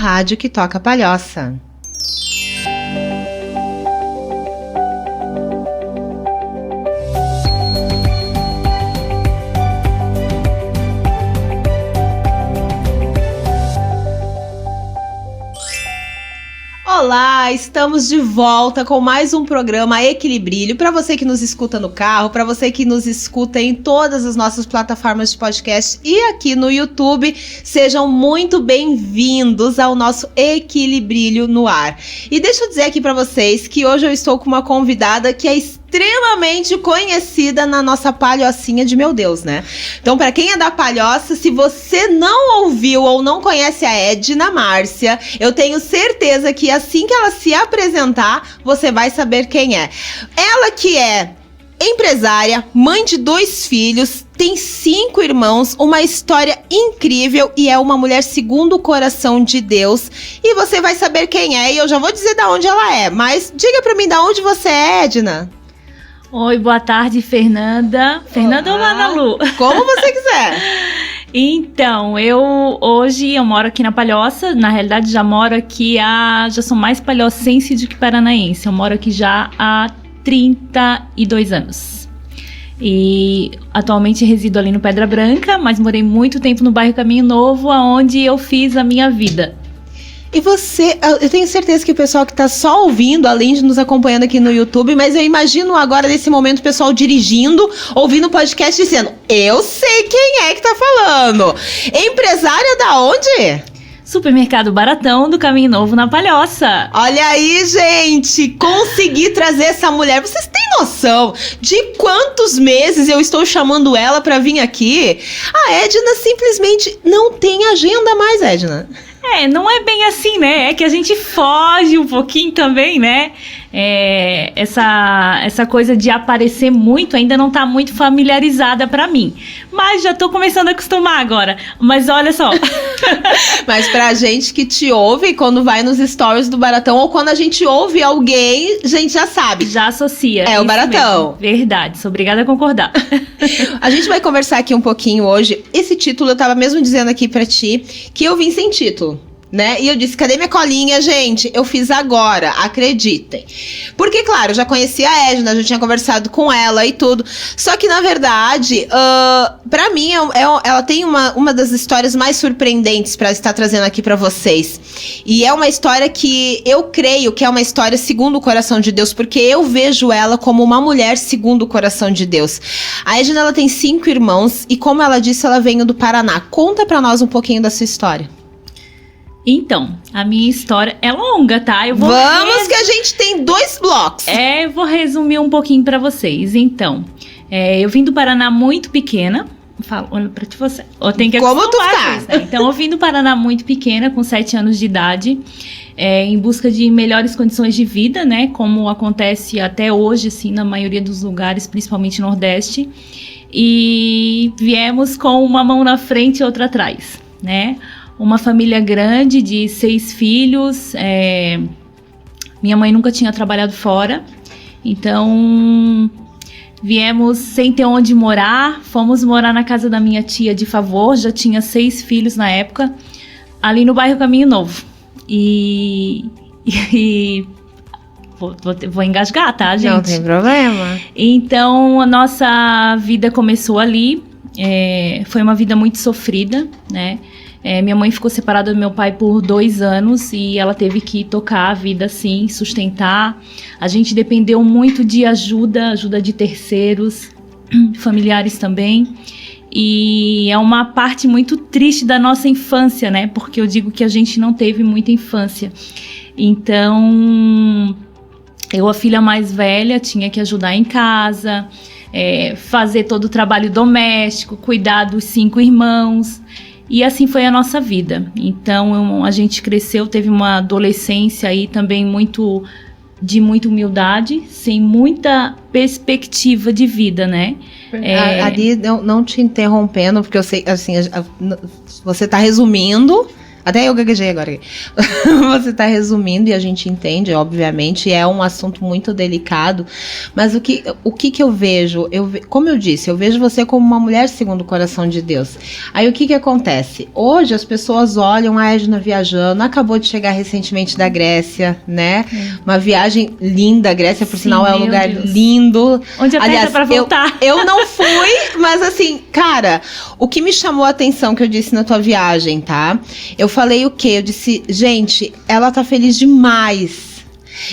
rádio que toca palhoça. Olá, estamos de volta com mais um programa Equilibrilho. Para você que nos escuta no carro, para você que nos escuta em todas as nossas plataformas de podcast e aqui no YouTube, sejam muito bem-vindos ao nosso Equilibrilho no ar. E deixa eu dizer aqui para vocês que hoje eu estou com uma convidada que é extremamente conhecida na nossa palhocinha de meu Deus, né? Então, para quem é da palhoça, se você não ouviu ou não conhece a Edna Márcia, eu tenho certeza que assim que ela se apresentar, você vai saber quem é. Ela que é empresária, mãe de 2 filhos, tem 5 irmãos, uma história incrível e é uma mulher segundo o coração de Deus. E você vai saber quem é e eu já vou dizer de onde ela é, mas diga pra mim de onde você é, Edna. Oi, boa tarde, Fernanda. Fernanda ou Manalu? Como você quiser. Então, eu moro aqui na Palhoça. Na realidade, já moro aqui já sou mais palhocense do que paranaense. Eu moro aqui já há 32 anos. E atualmente resido ali no Pedra Branca, mas morei muito tempo no bairro Caminho Novo, onde eu fiz a minha vida. E você, eu tenho certeza que o pessoal que tá só ouvindo, além de nos acompanhando aqui no YouTube, mas eu imagino agora nesse momento o pessoal dirigindo, ouvindo o podcast dizendo, eu sei quem é que tá falando. Empresária da onde? Supermercado Baratão do Caminho Novo na Palhoça. Olha aí, gente, consegui trazer essa mulher. Vocês têm noção de quantos meses eu estou chamando ela pra vir aqui? A Edna simplesmente não tem agenda mais, Edna. Não é bem assim, né? É que a gente foge um pouquinho também, né? Essa coisa de aparecer muito ainda não tá muito familiarizada pra mim. Mas já tô começando a acostumar agora. Mas olha só. Mas pra gente que te ouve quando vai nos stories do Baratão ou quando a gente ouve alguém, a gente já sabe. Já associa. É o Baratão. Mesmo. Verdade, sou obrigada a concordar. A gente vai conversar aqui um pouquinho hoje. Esse título eu tava mesmo dizendo aqui pra ti que eu vim sem título. Né? E eu disse, cadê minha colinha, gente? Eu fiz agora, acreditem. Porque, claro, eu já conhecia a Edna, já tinha conversado com ela e tudo. Só que, na verdade, pra mim, ela tem uma das histórias mais surpreendentes pra estar trazendo aqui pra vocês. E é uma história que eu creio que é uma história segundo o coração de Deus, porque eu vejo ela como uma mulher segundo o coração de Deus. A Edna, ela tem 5 irmãos e, como ela disse, ela veio do Paraná. Conta pra nós um pouquinho da sua história. Então, a minha história é longa, tá? Vamos que a gente tem 2 blocos. Eu vou resumir um pouquinho pra vocês. Então, eu vim do Paraná muito pequena. Olha pra você. Eu tenho que como tu tá? Isso, né? Então, eu vim do Paraná muito pequena, com 7 anos de idade, em busca de melhores condições de vida, né? Como acontece até hoje, assim, na maioria dos lugares, principalmente no Nordeste. E viemos com uma mão na frente e outra atrás, né? Uma família grande de 6 filhos. Minha mãe nunca tinha trabalhado fora. Então, viemos sem ter onde morar. Fomos morar na casa da minha tia de favor. Já tinha 6 filhos na época. Ali no bairro Caminho Novo. Vou engasgar, tá, gente? Não tem problema. Então, a nossa vida começou ali. Foi uma vida muito sofrida, né? Minha mãe ficou separada do meu pai por 2 anos e ela teve que tocar a vida assim, sustentar. A gente dependeu muito de ajuda de terceiros, familiares também. E é uma parte muito triste da nossa infância, né? Porque eu digo que a gente não teve muita infância. Então, eu, a filha mais velha, tinha que ajudar em casa, fazer todo o trabalho doméstico, cuidar dos 5 irmãos. E assim foi a nossa vida. Então, a gente cresceu, teve uma adolescência aí também de muita humildade, sem muita perspectiva de vida, né? Ali, não te interrompendo, porque eu sei, assim, você está resumindo Até eu gaguejei agora. Você tá resumindo e a gente entende, obviamente, é um assunto muito delicado, mas o que eu vejo, como eu disse, eu vejo você como uma mulher segundo o coração de Deus. Aí o que acontece? Hoje as pessoas olham a Edna viajando, acabou de chegar recentemente da Grécia, né? Uma viagem linda, a Grécia, por sinal, é um lugar lindo. Onde aperta pra voltar. Eu não fui, mas assim, cara, o que me chamou a atenção que eu disse na tua viagem, tá? Eu falei o quê? Eu disse, gente, ela tá feliz demais.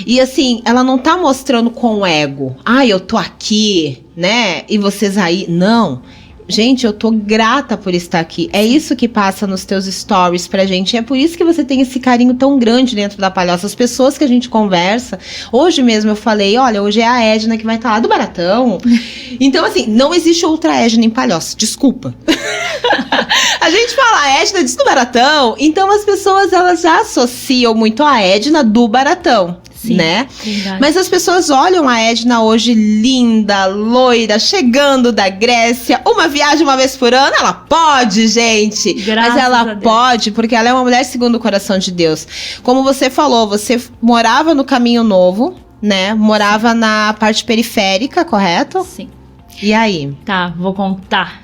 E assim, ela não tá mostrando com ego. Eu tô aqui, né? E vocês aí. Não. Gente, eu tô grata por estar aqui. É isso que passa nos teus stories pra gente. É por isso que você tem esse carinho tão grande dentro da Palhoça. As pessoas que a gente conversa. Hoje mesmo eu falei, olha, hoje é a Edna que vai estar lá do Baratão. Então, assim, não existe outra Edna em Palhoça. Desculpa. A gente fala Edna diz do Baratão. Então as pessoas, elas já associam muito a Edna do Baratão. Sim, né? Verdade. Mas as pessoas olham a Edna hoje linda, loira, chegando da Grécia, uma viagem uma vez por ano, ela pode, gente. Mas ela pode, porque ela é uma mulher segundo o coração de Deus. Como você falou, você morava no Caminho Novo, né? Morava na parte periférica, correto? Sim. E aí? Tá, vou contar.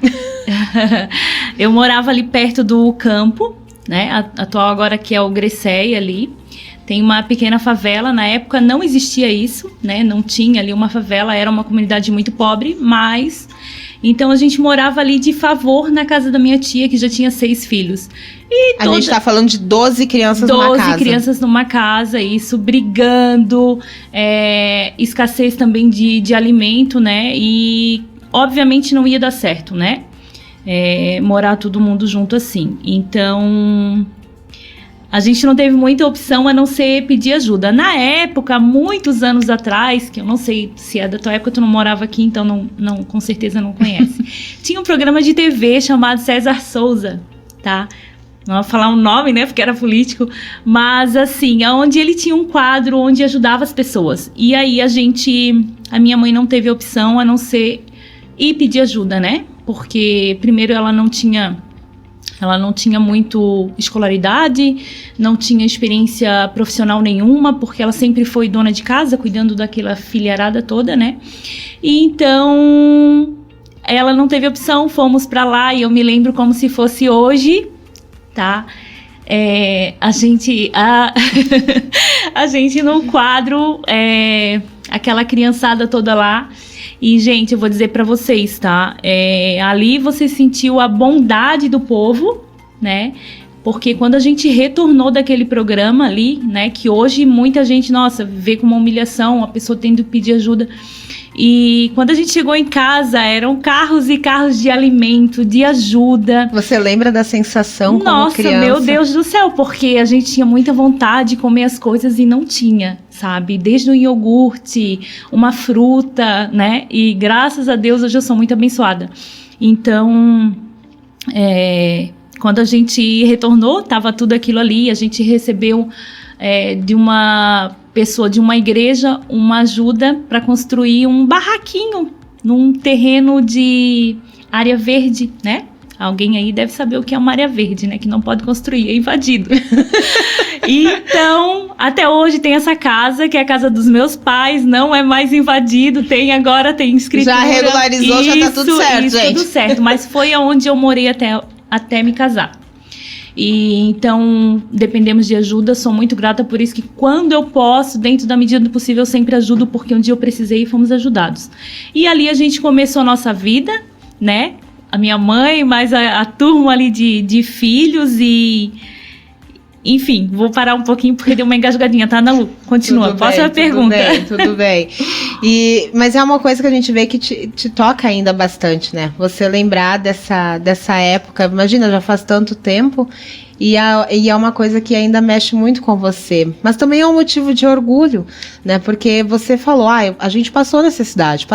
Eu morava ali perto do campo, né? Atual agora que é o Grecéia ali. Tem uma pequena favela, na época não existia isso, né? Não tinha ali uma favela, era uma comunidade muito pobre, mas... Então a gente morava ali de favor na casa da minha tia, que já tinha 6 filhos. A gente tá falando de 12 crianças numa casa. 12 crianças numa casa, isso, brigando, escassez também de alimento, né? E obviamente não ia dar certo, né? Morar todo mundo junto assim. Então... A gente não teve muita opção a não ser pedir ajuda. Na época, muitos anos atrás, que eu não sei se é da tua época, tu não morava aqui, então não, com certeza não conhece. Tinha um programa de TV chamado César Souza, tá? Não vou falar o nome, né, porque era político. Mas, assim, onde ele tinha um quadro onde ajudava as pessoas. E aí a minha mãe não teve opção a não ser ir pedir ajuda, né? Porque, primeiro, ela não tinha muito escolaridade, não tinha experiência profissional nenhuma, porque ela sempre foi dona de casa, cuidando daquela filharada toda, né? E então, ela não teve opção, fomos pra lá, e eu me lembro como se fosse hoje, tá? A gente no quadro, aquela criançada toda lá. E, gente, eu vou dizer pra vocês, tá? Ali você sentiu a bondade do povo, né? Porque quando a gente retornou daquele programa ali, né? Que hoje muita gente, nossa, vê como uma humilhação, a pessoa tendo que pedir ajuda. E quando a gente chegou em casa, eram carros e carros de alimento, de ajuda. Você lembra da sensação como criança? Nossa, meu Deus do céu, porque a gente tinha muita vontade de comer as coisas e não tinha, sabe? Desde um iogurte, uma fruta, né? E graças a Deus hoje eu sou muito abençoada. Então, quando a gente retornou, tava tudo aquilo ali, a gente recebeu de uma pessoa de uma igreja uma ajuda para construir um barraquinho num terreno de área verde, né? Alguém aí deve saber o que é uma área verde, né? Que não pode construir, é invadido. Então, até hoje tem essa casa, que é a casa dos meus pais, não é mais invadido, tem escritura. Já regularizou, já tá tudo certo, gente. Tudo certo, mas foi aonde eu morei até me casar. E então, dependemos de ajuda, sou muito grata por isso que quando eu posso, dentro da medida do possível, eu sempre ajudo, porque um dia eu precisei e fomos ajudados. E ali a gente começou a nossa vida, né? A minha mãe, mais a turma ali de filhos e... Enfim, vou parar um pouquinho porque deu uma engasgadinha, tá, Nalu? Continua, próxima pergunta. Tudo bem. Mas é uma coisa que a gente vê que te toca ainda bastante, né? Você lembrar dessa época, imagina, já faz tanto tempo, e é uma coisa que ainda mexe muito com você. Mas também é um motivo de orgulho, né? Porque você falou, a gente passou necessidade,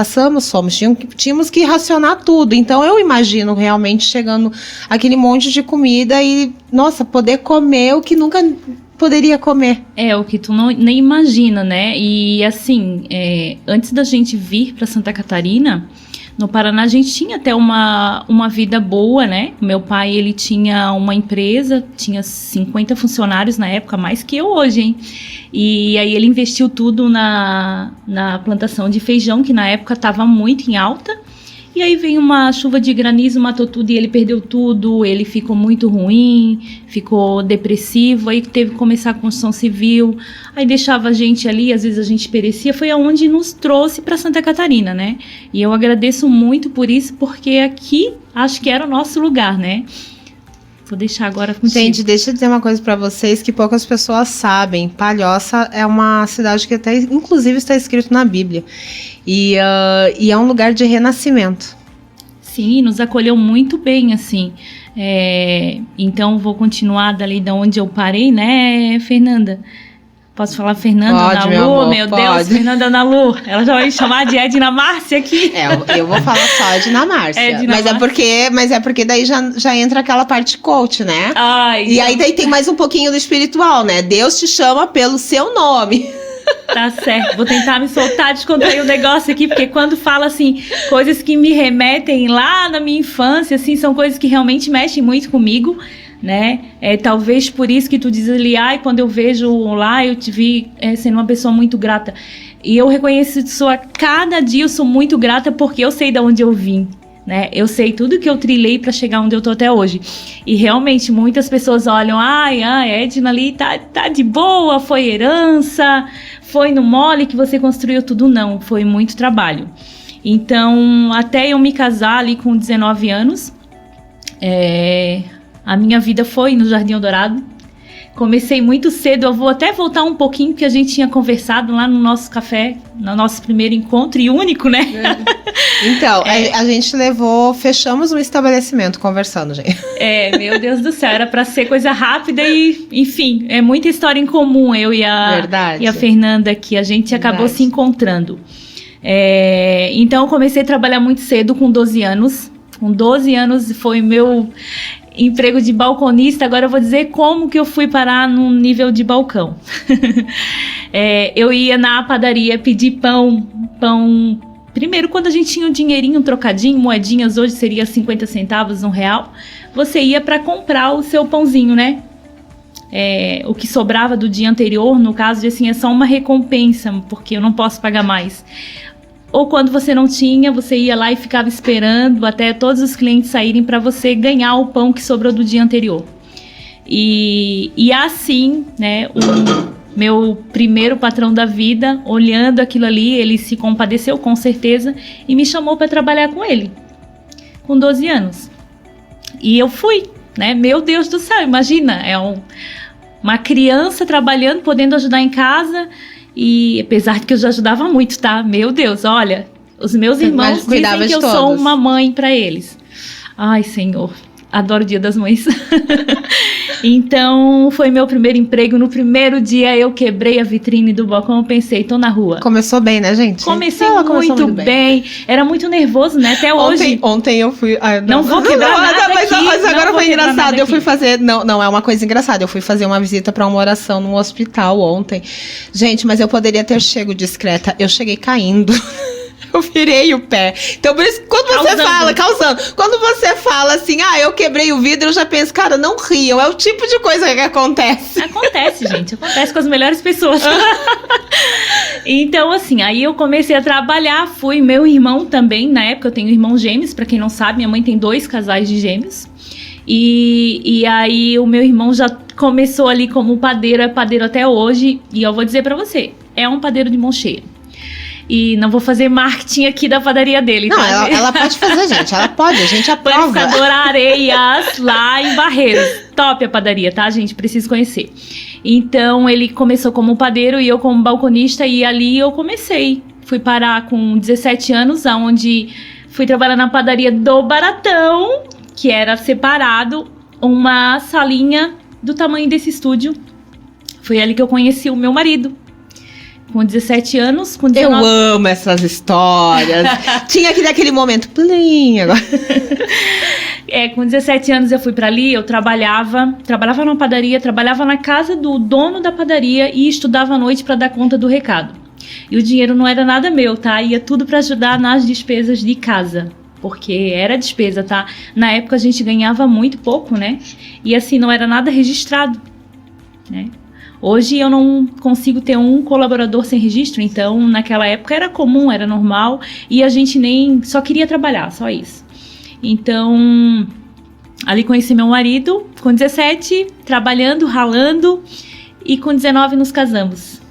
tínhamos que racionar tudo. Então eu imagino realmente chegando aquele monte de comida e, nossa, poder comer o que nunca poderia comer. O que tu nem imagina, né? E assim, antes da gente vir para Santa Catarina, No Paraná a gente tinha até uma vida boa, né? Meu pai, ele tinha uma empresa, tinha 50 funcionários na época, mais que eu hoje, hein? E aí ele investiu tudo na plantação de feijão, que na época estava muito em alta. E aí veio uma chuva de granizo, matou tudo e ele perdeu tudo, ele ficou muito ruim, ficou depressivo, aí teve que começar a construção civil, aí deixava a gente ali, às vezes a gente perecia, foi aonde nos trouxe para Santa Catarina, né? E eu agradeço muito por isso, porque aqui acho que era o nosso lugar, né? Vou deixar agora contigo. Gente, deixa eu dizer uma coisa pra vocês que poucas pessoas sabem. Palhoça é uma cidade que até, inclusive, está escrito na Bíblia. E é um lugar de renascimento. Sim, nos acolheu muito bem, assim. Então, vou continuar dali de onde eu parei, né, Fernanda? Posso falar Fernanda Pode, Ana Lu? Meu pode. Deus, Fernanda Ana Lu. Ela já vai me chamar de Edna Márcia aqui. Eu vou falar só Edna Márcia. Mas é porque daí já entra aquela parte coach, né? Ai, e aí daí tem mais um pouquinho do espiritual, né? Deus te chama pelo seu nome. Tá certo, vou tentar me soltar, descontrair o negócio aqui, porque quando fala assim, coisas que me remetem lá na minha infância, assim, são coisas que realmente mexem muito comigo, né? Talvez por isso que tu diz ali, quando eu vejo lá, eu te vi sendo uma pessoa muito grata. E eu reconheço isso a cada dia, eu sou muito grata porque eu sei de onde eu vim. Né? Eu sei tudo que eu trilhei para chegar onde eu tô até hoje. E realmente muitas pessoas olham, a Edna ali tá de boa, foi herança, foi no mole que você construiu tudo. Não, foi muito trabalho. Então, até eu me casar ali com 19 anos, a minha vida foi no Jardim Eldorado. Comecei muito cedo, eu vou até voltar um pouquinho, que a gente tinha conversado lá no nosso café, no nosso primeiro encontro e único, né? Então, a gente fechamos um estabelecimento conversando, gente. Meu Deus do céu, era pra ser coisa rápida e, enfim, é muita história em comum, eu e a Fernanda aqui, a gente acabou se encontrando. Então, eu comecei a trabalhar muito cedo, com 12 anos. Com 12 anos foi meu emprego de balconista. Agora eu vou dizer como que eu fui parar no nível de balcão. Eu ia na padaria pedir pão. Primeiro, quando a gente tinha um dinheirinho, um trocadinho, moedinhas, hoje seria 50 centavos, R$1, você ia para comprar o seu pãozinho, né? O que sobrava do dia anterior, no caso, assim, é só uma recompensa, porque eu não posso pagar mais. Ou quando você não tinha, você ia lá e ficava esperando até todos os clientes saírem para você ganhar o pão que sobrou do dia anterior. E assim, né, o meu primeiro patrão da vida, olhando aquilo ali, ele se compadeceu com certeza e me chamou para trabalhar com ele, com 12 anos. E eu fui, né? Meu Deus do céu, imagina, uma criança trabalhando, podendo ajudar em casa. E apesar de que eu já ajudava muito, tá? Meu Deus, olha, os meus irmãos dizem que eu sou uma mãe para eles. Ai, Senhor, adoro o Dia das Mães. Então, foi meu primeiro emprego. No primeiro dia, eu quebrei a vitrine do balcão. Eu pensei, tô na rua. Começou bem, né, gente? Comecei muito bem. Era muito nervoso, né? Até hoje. Ontem eu fui... não vou quebrar nada mas aqui, agora foi engraçado. Eu fui fazer... Não, é uma coisa engraçada. Eu fui fazer uma visita pra uma oração num hospital ontem. Gente, mas eu poderia ter chego discreta. Eu cheguei caindo. Eu virei o pé. Então, por isso, quando você causando. Quando você fala assim, eu quebrei o vidro, eu já penso, cara, não riam. É o tipo de coisa que acontece. Acontece, gente. Acontece com as melhores pessoas. Então, assim, aí eu comecei a trabalhar. Fui meu irmão também. Na época, eu tenho irmãos gêmeos. Pra quem não sabe, minha mãe tem 2 casais de gêmeos. E aí, o meu irmão já começou ali como padeiro. É padeiro até hoje. E eu vou dizer pra você, é um padeiro de mão cheia. E não vou fazer marketing aqui da padaria dele, não, tá? Ela pode fazer, gente. Ela pode, a gente aprova. Panificador Areias, lá em Barreiros. Top a padaria, tá, gente? Preciso conhecer. Então, ele começou como padeiro e eu como balconista. E ali eu comecei. Fui parar com 17 anos, onde fui trabalhar na padaria do Baratão, que era separado, uma salinha do tamanho desse estúdio. Foi ali que eu conheci o meu marido. Com 17 anos, com 19... Eu amo essas histórias. Tinha que dar aquele momento, plim, agora. Com 17 anos eu fui pra ali, eu trabalhava numa padaria, trabalhava na casa do dono da padaria e estudava à noite pra dar conta do recado. E o dinheiro não era nada meu, tá? Ia tudo para ajudar nas despesas de casa. Porque era despesa, tá? Na época a gente ganhava muito pouco, né? E assim, não era nada registrado, né? Hoje eu não consigo ter um colaborador sem registro, então naquela época era comum, era normal, e a gente só queria trabalhar, só isso. Então, ali conheci meu marido, com 17, trabalhando, ralando, e com 19 nos casamos.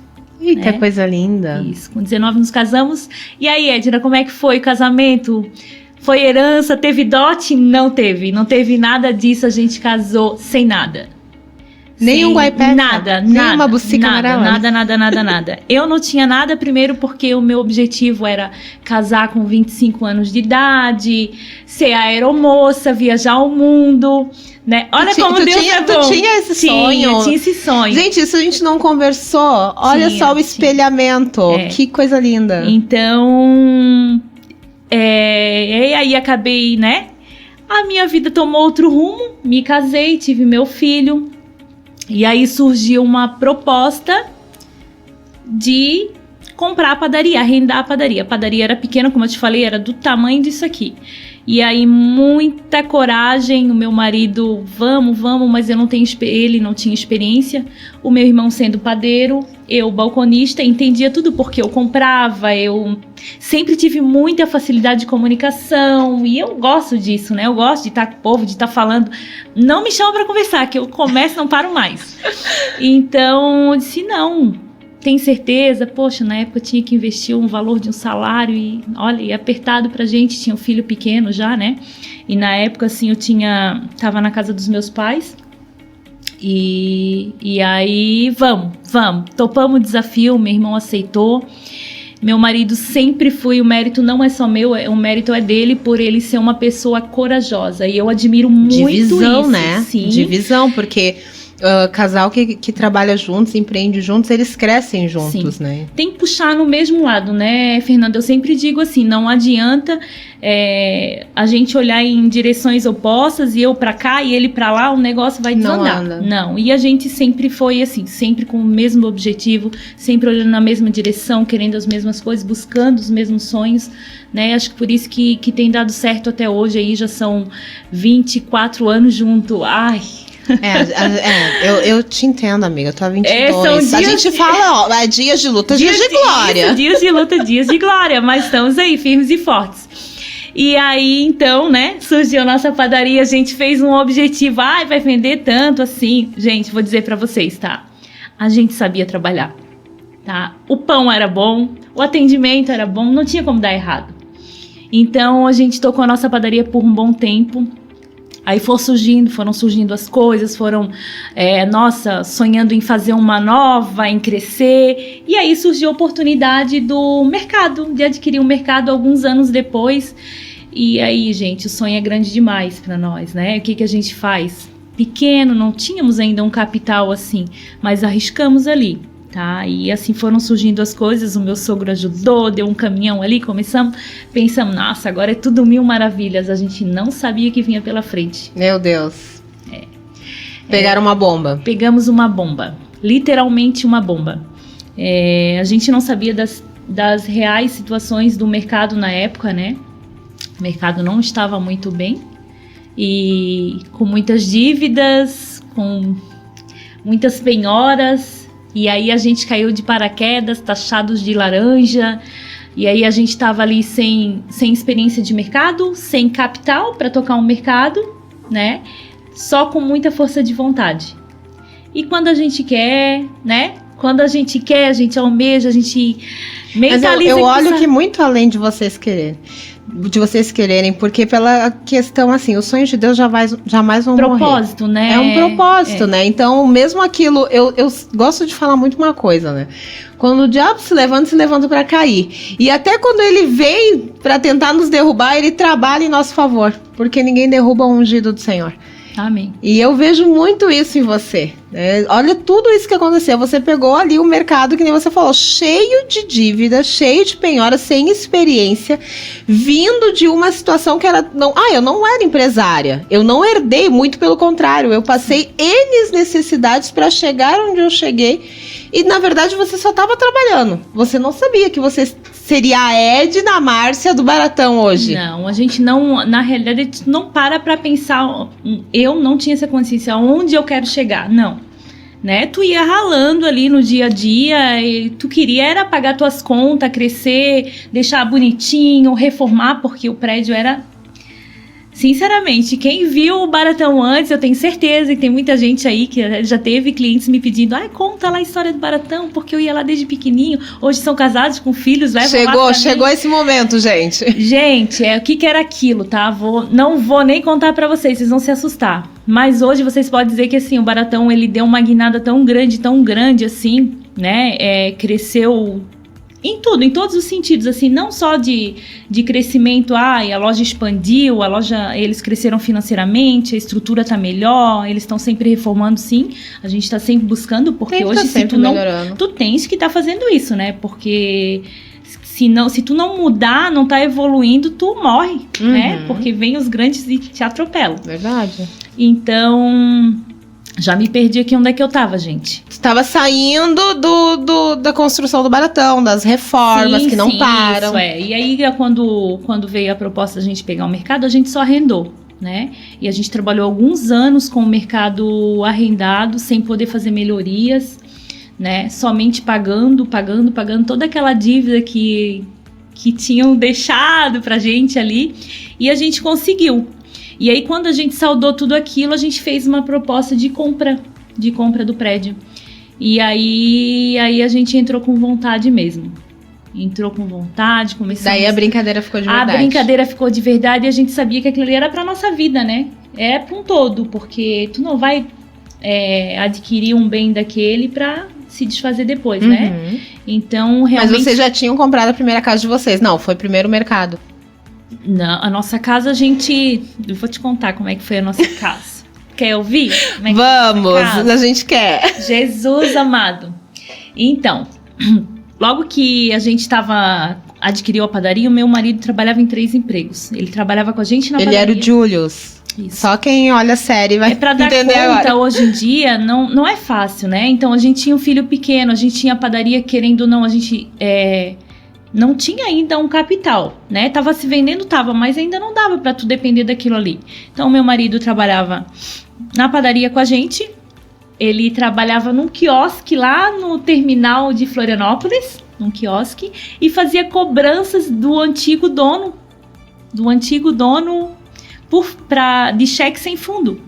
Eita, né? Coisa linda. Isso, com 19 nos casamos. E aí, Edna, como é que foi o casamento? Foi herança? Teve dote? Não teve nada disso, a gente casou sem nada. Nem um guaipeca? Nem uma bucica amarela? Nada. Eu não tinha nada, primeiro porque o meu objetivo era casar com 25 anos de idade, ser aeromoça, viajar o mundo, né? Olha como Deus é bom. Tu tinha esse sonho? Tinha esse sonho. Gente, isso a gente não conversou. Olha só o espelhamento. Que coisa linda. Então... E aí acabei, né? A minha vida tomou outro rumo, me casei, tive meu filho. E aí surgiu uma proposta de comprar a padaria, arrendar a padaria. A padaria era pequena, como eu te falei, era do tamanho disso aqui. E aí muita coragem, o meu marido, vamos, mas ele não tinha experiência. O meu irmão sendo padeiro, eu balconista, entendia tudo porque eu comprava, eu sempre tive muita facilidade de comunicação e eu gosto disso, né? Eu gosto de estar com o povo, de estar falando. Não me chama para conversar, que eu começo e não paro mais. Então, eu disse, não, tem certeza? Poxa, na época eu tinha que investir um valor de um salário e, olha, e apertado pra gente, tinha um filho pequeno já, né? E na época, assim, tava na casa dos meus pais. E aí, vamos, topamos o desafio, meu irmão aceitou. Meu marido sempre foi, o mérito não é só meu, o mérito é dele por ele ser uma pessoa corajosa. E eu admiro muito isso. Divisão, né? Sim. Divisão, porque casal que trabalha juntos, empreende juntos, eles crescem juntos, Sim. né? Tem que puxar no mesmo lado, né, Fernanda? Eu sempre digo assim, não adianta a gente olhar em direções opostas e eu pra cá e ele pra lá, o negócio vai desandar. Não, e a gente sempre foi assim, sempre com o mesmo objetivo, sempre olhando na mesma direção, querendo as mesmas coisas, buscando os mesmos sonhos, né? Acho que por isso que tem dado certo até hoje, aí já são 24 anos junto. Ai... eu te entendo, amiga. Eu tô há 22. A gente fala, dias de luta, dias de glória. Isso, dias de luta, dias de glória. Mas estamos aí, firmes e fortes. E aí, então, né, surgiu a nossa padaria. A gente fez um objetivo. Vai vender tanto assim. Gente, vou dizer pra vocês, tá? A gente sabia trabalhar, tá? O pão era bom, o atendimento era bom, não tinha como dar errado. Então, a gente tocou a nossa padaria por um bom tempo. Aí foram surgindo as coisas, sonhando em fazer uma nova, em crescer. E aí surgiu a oportunidade do mercado, de adquirir um mercado alguns anos depois. E aí, gente, o sonho é grande demais para nós, né? O que a gente faz? Pequeno, não tínhamos ainda um capital assim, mas arriscamos ali. Tá? E assim foram surgindo as coisas, o meu sogro ajudou, deu um caminhão ali, pensamos, nossa, agora é tudo mil maravilhas, a gente não sabia que vinha pela frente. Meu Deus. Pegaram uma bomba. Pegamos uma bomba, literalmente uma bomba. A gente não sabia das reais situações do mercado na época, né? O mercado não estava muito bem e com muitas dívidas, com muitas penhoras. E aí a gente caiu de paraquedas, taxados de laranja. E aí a gente estava ali sem experiência de mercado, sem capital para tocar um mercado, né? Só com muita força de vontade. E quando a gente quer, né? Quando a gente quer, a gente almeja, a gente mentaliza. Mas eu olho que muito além de vocês quererem, porque pela questão assim, os sonhos de Deus jamais vão morrer. Propósito, né? É um propósito, né? Então, mesmo aquilo, eu gosto de falar muito uma coisa, né? Quando o diabo se levanta para cair. E até quando ele vem para tentar nos derrubar, ele trabalha em nosso favor, porque ninguém derruba o ungido do Senhor. Amém. E eu vejo muito isso em você. Né? Olha tudo isso que aconteceu. Você pegou ali o mercado, que nem você falou, cheio de dívida, cheio de penhora, sem experiência, vindo de uma situação que era... eu não era empresária. Eu não herdei, muito pelo contrário. Eu passei N necessidades para chegar onde eu cheguei. E, na verdade, você só estava trabalhando. Você não sabia que você seria a Edna Márcia do Baratão hoje. Não, a gente não... Na realidade, a gente não para pensar... Eu não tinha essa consciência. Onde eu quero chegar? Não. Né? Tu ia ralando ali no dia a dia. E tu queria era pagar tuas contas, crescer, deixar bonitinho, reformar, porque o prédio era... Sinceramente, quem viu o Baratão antes, eu tenho certeza que tem muita gente aí que já teve clientes me pedindo, conta lá a história do Baratão, porque eu ia lá desde pequenininho, hoje são casados com filhos, levam lá. Chegou esse momento, gente. Gente, o que era aquilo, tá? Não vou nem contar pra vocês vão se assustar. Mas hoje vocês podem dizer que assim, o Baratão, ele deu uma guinada tão grande assim, né? Cresceu... Em tudo, em todos os sentidos, assim, não só de crescimento, a loja expandiu, eles cresceram financeiramente, a estrutura tá melhor, eles estão sempre reformando, sim, a gente tá sempre buscando, porque hoje tu tens que tá fazendo isso, né, porque se tu não mudar, não tá evoluindo, tu morre, né, porque vem os grandes e te atropelam. Verdade. Então... Já me perdi aqui onde é que eu tava, gente. Você tava saindo da construção do Baratão, das reformas que não param. Isso, E aí, quando veio a proposta da gente pegar o mercado, a gente só arrendou, né? E a gente trabalhou alguns anos com o mercado arrendado, sem poder fazer melhorias, né? Somente pagando toda aquela dívida que tinham deixado pra gente ali. E a gente conseguiu. E aí, quando a gente saldou tudo aquilo, a gente fez uma proposta de compra do prédio. E aí a gente entrou com vontade mesmo. Começamos... Daí a brincadeira ficou de verdade. A brincadeira ficou de verdade e a gente sabia que aquilo ali era pra nossa vida, né? É pra um todo, porque tu não vai adquirir um bem daquele pra se desfazer depois, né? Então, realmente... Mas vocês já tinham comprado a primeira casa de vocês? Não, foi primeiro o mercado. Não, a nossa casa eu vou te contar como é que foi a nossa casa. Quer ouvir? Vamos, a gente quer. Jesus amado. Então, logo que a gente adquiriu a padaria, o meu marido trabalhava em 3 empregos. Ele trabalhava com a gente na padaria. Ele era o Julius. Isso. Só quem olha a série vai pra dar entender conta, agora. Hoje em dia, não é fácil, né? Então, a gente tinha um filho pequeno, a gente tinha a padaria, querendo ou não, a gente... não tinha ainda um capital, né? Tava se vendendo, mas ainda não dava para tu depender daquilo ali. Então, meu marido trabalhava na padaria com a gente. Ele trabalhava num quiosque lá no terminal de Florianópolis, e fazia cobranças do antigo dono de cheque sem fundo.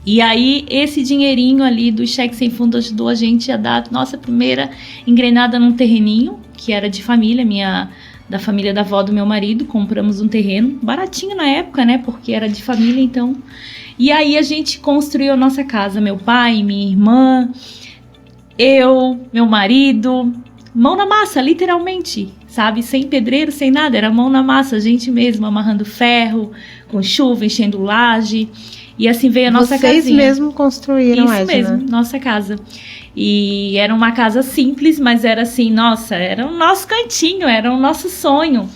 E aí, esse dinheirinho ali do cheque sem fundo ajudou a gente a dar nossa primeira engrenada num terreninho, que era de família, da família da avó do meu marido. Compramos um terreno, baratinho na época, né? Porque era de família, então. E aí, a gente construiu a nossa casa. Meu pai, minha irmã, eu, meu marido. Mão na massa, literalmente, sabe? Sem pedreiro, sem nada. Era mão na massa, a gente mesmo, amarrando ferro, com chuva, enchendo laje. E assim veio a nossa casinha. Vocês mesmo construíram isso mesmo, nossa casa. E era uma casa simples, mas era assim, nossa, era o nosso cantinho, era o nosso sonho.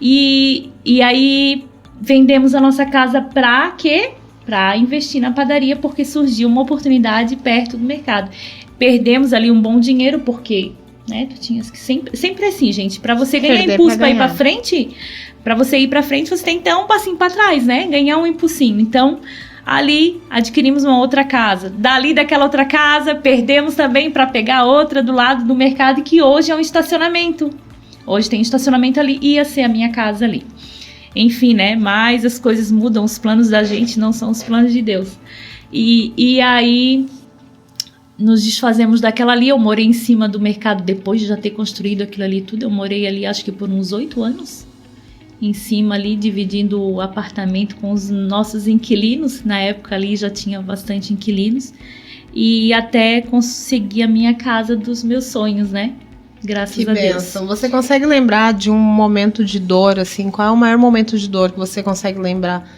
E aí vendemos a nossa casa pra quê? Pra investir na padaria, porque surgiu uma oportunidade perto do mercado. Perdemos ali um bom dinheiro, porque, né, tu tinhas que sempre assim, gente, pra você ganhar impulso pra ir pra frente... Para você ir para frente, você tem que dar um passinho para trás, né? Ganhar um impulsinho. Então, ali, adquirimos uma outra casa. Dali daquela outra casa, perdemos também para pegar outra do lado do mercado, que hoje é um estacionamento. Hoje tem estacionamento ali, ia ser a minha casa ali. Enfim, né? Mas as coisas mudam, os planos da gente não são os planos de Deus. E aí... nos desfazemos daquela ali. Eu morei em cima do mercado depois de já ter construído aquilo ali tudo. Eu morei ali, acho que por uns 8 anos. Em cima ali, dividindo o apartamento com os nossos inquilinos. Na época ali já tinha bastante inquilinos. E até conseguir a minha casa dos meus sonhos, né? Graças a Deus. Bênção. Você consegue lembrar de um momento de dor, assim? Qual é o maior momento de dor que você consegue lembrar?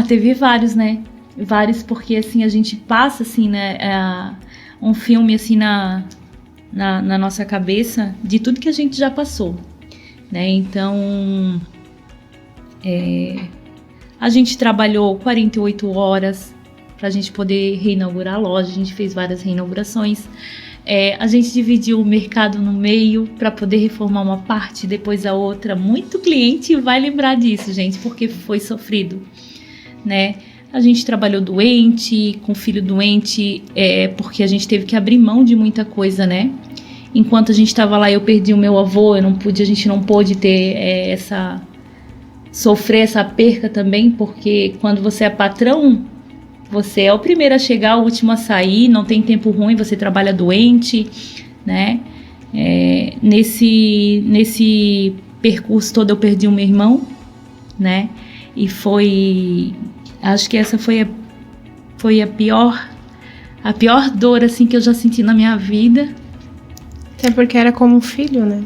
Teve vários, né? Vários, porque assim, a gente passa assim, né, um filme assim na nossa cabeça de tudo que a gente já passou, né? Então, a gente trabalhou 48 horas para a gente poder reinaugurar a loja, a gente fez várias reinaugurações. A gente dividiu o mercado no meio para poder reformar uma parte, depois a outra. Muito cliente vai lembrar disso, gente, porque foi sofrido, né? A gente trabalhou doente, com filho doente, porque a gente teve que abrir mão de muita coisa, né? Enquanto a gente estava lá, eu perdi o meu avô, a gente não pôde ter sofrer essa perca também, porque quando você é patrão, você é o primeiro a chegar, o último a sair, não tem tempo ruim, você trabalha doente, né? Nesse percurso todo eu perdi o meu irmão, né? E acho que essa foi a pior dor assim que eu já senti na minha vida. Até porque era como um filho, né?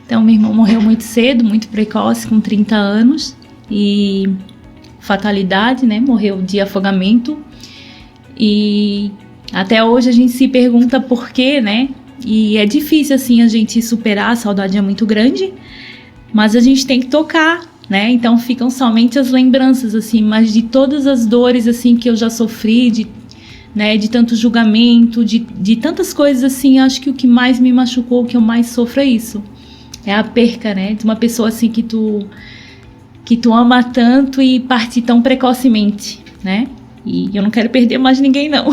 Então, meu irmão morreu muito cedo, muito precoce, com 30 anos. E fatalidade, né? Morreu de afogamento. E até hoje a gente se pergunta por quê, né? E é difícil, assim, a gente superar, a saudade é muito grande. Mas a gente tem que tocar, né? Então ficam somente as lembranças, assim, mas de todas as dores, assim, que eu já sofri, de tanto julgamento, de tantas coisas, assim, acho que o que mais me machucou, o que eu mais sofro é isso. É a perca, né? De uma pessoa, assim, que tu ama tanto e partir tão precocemente, né? E eu não quero perder mais ninguém, não.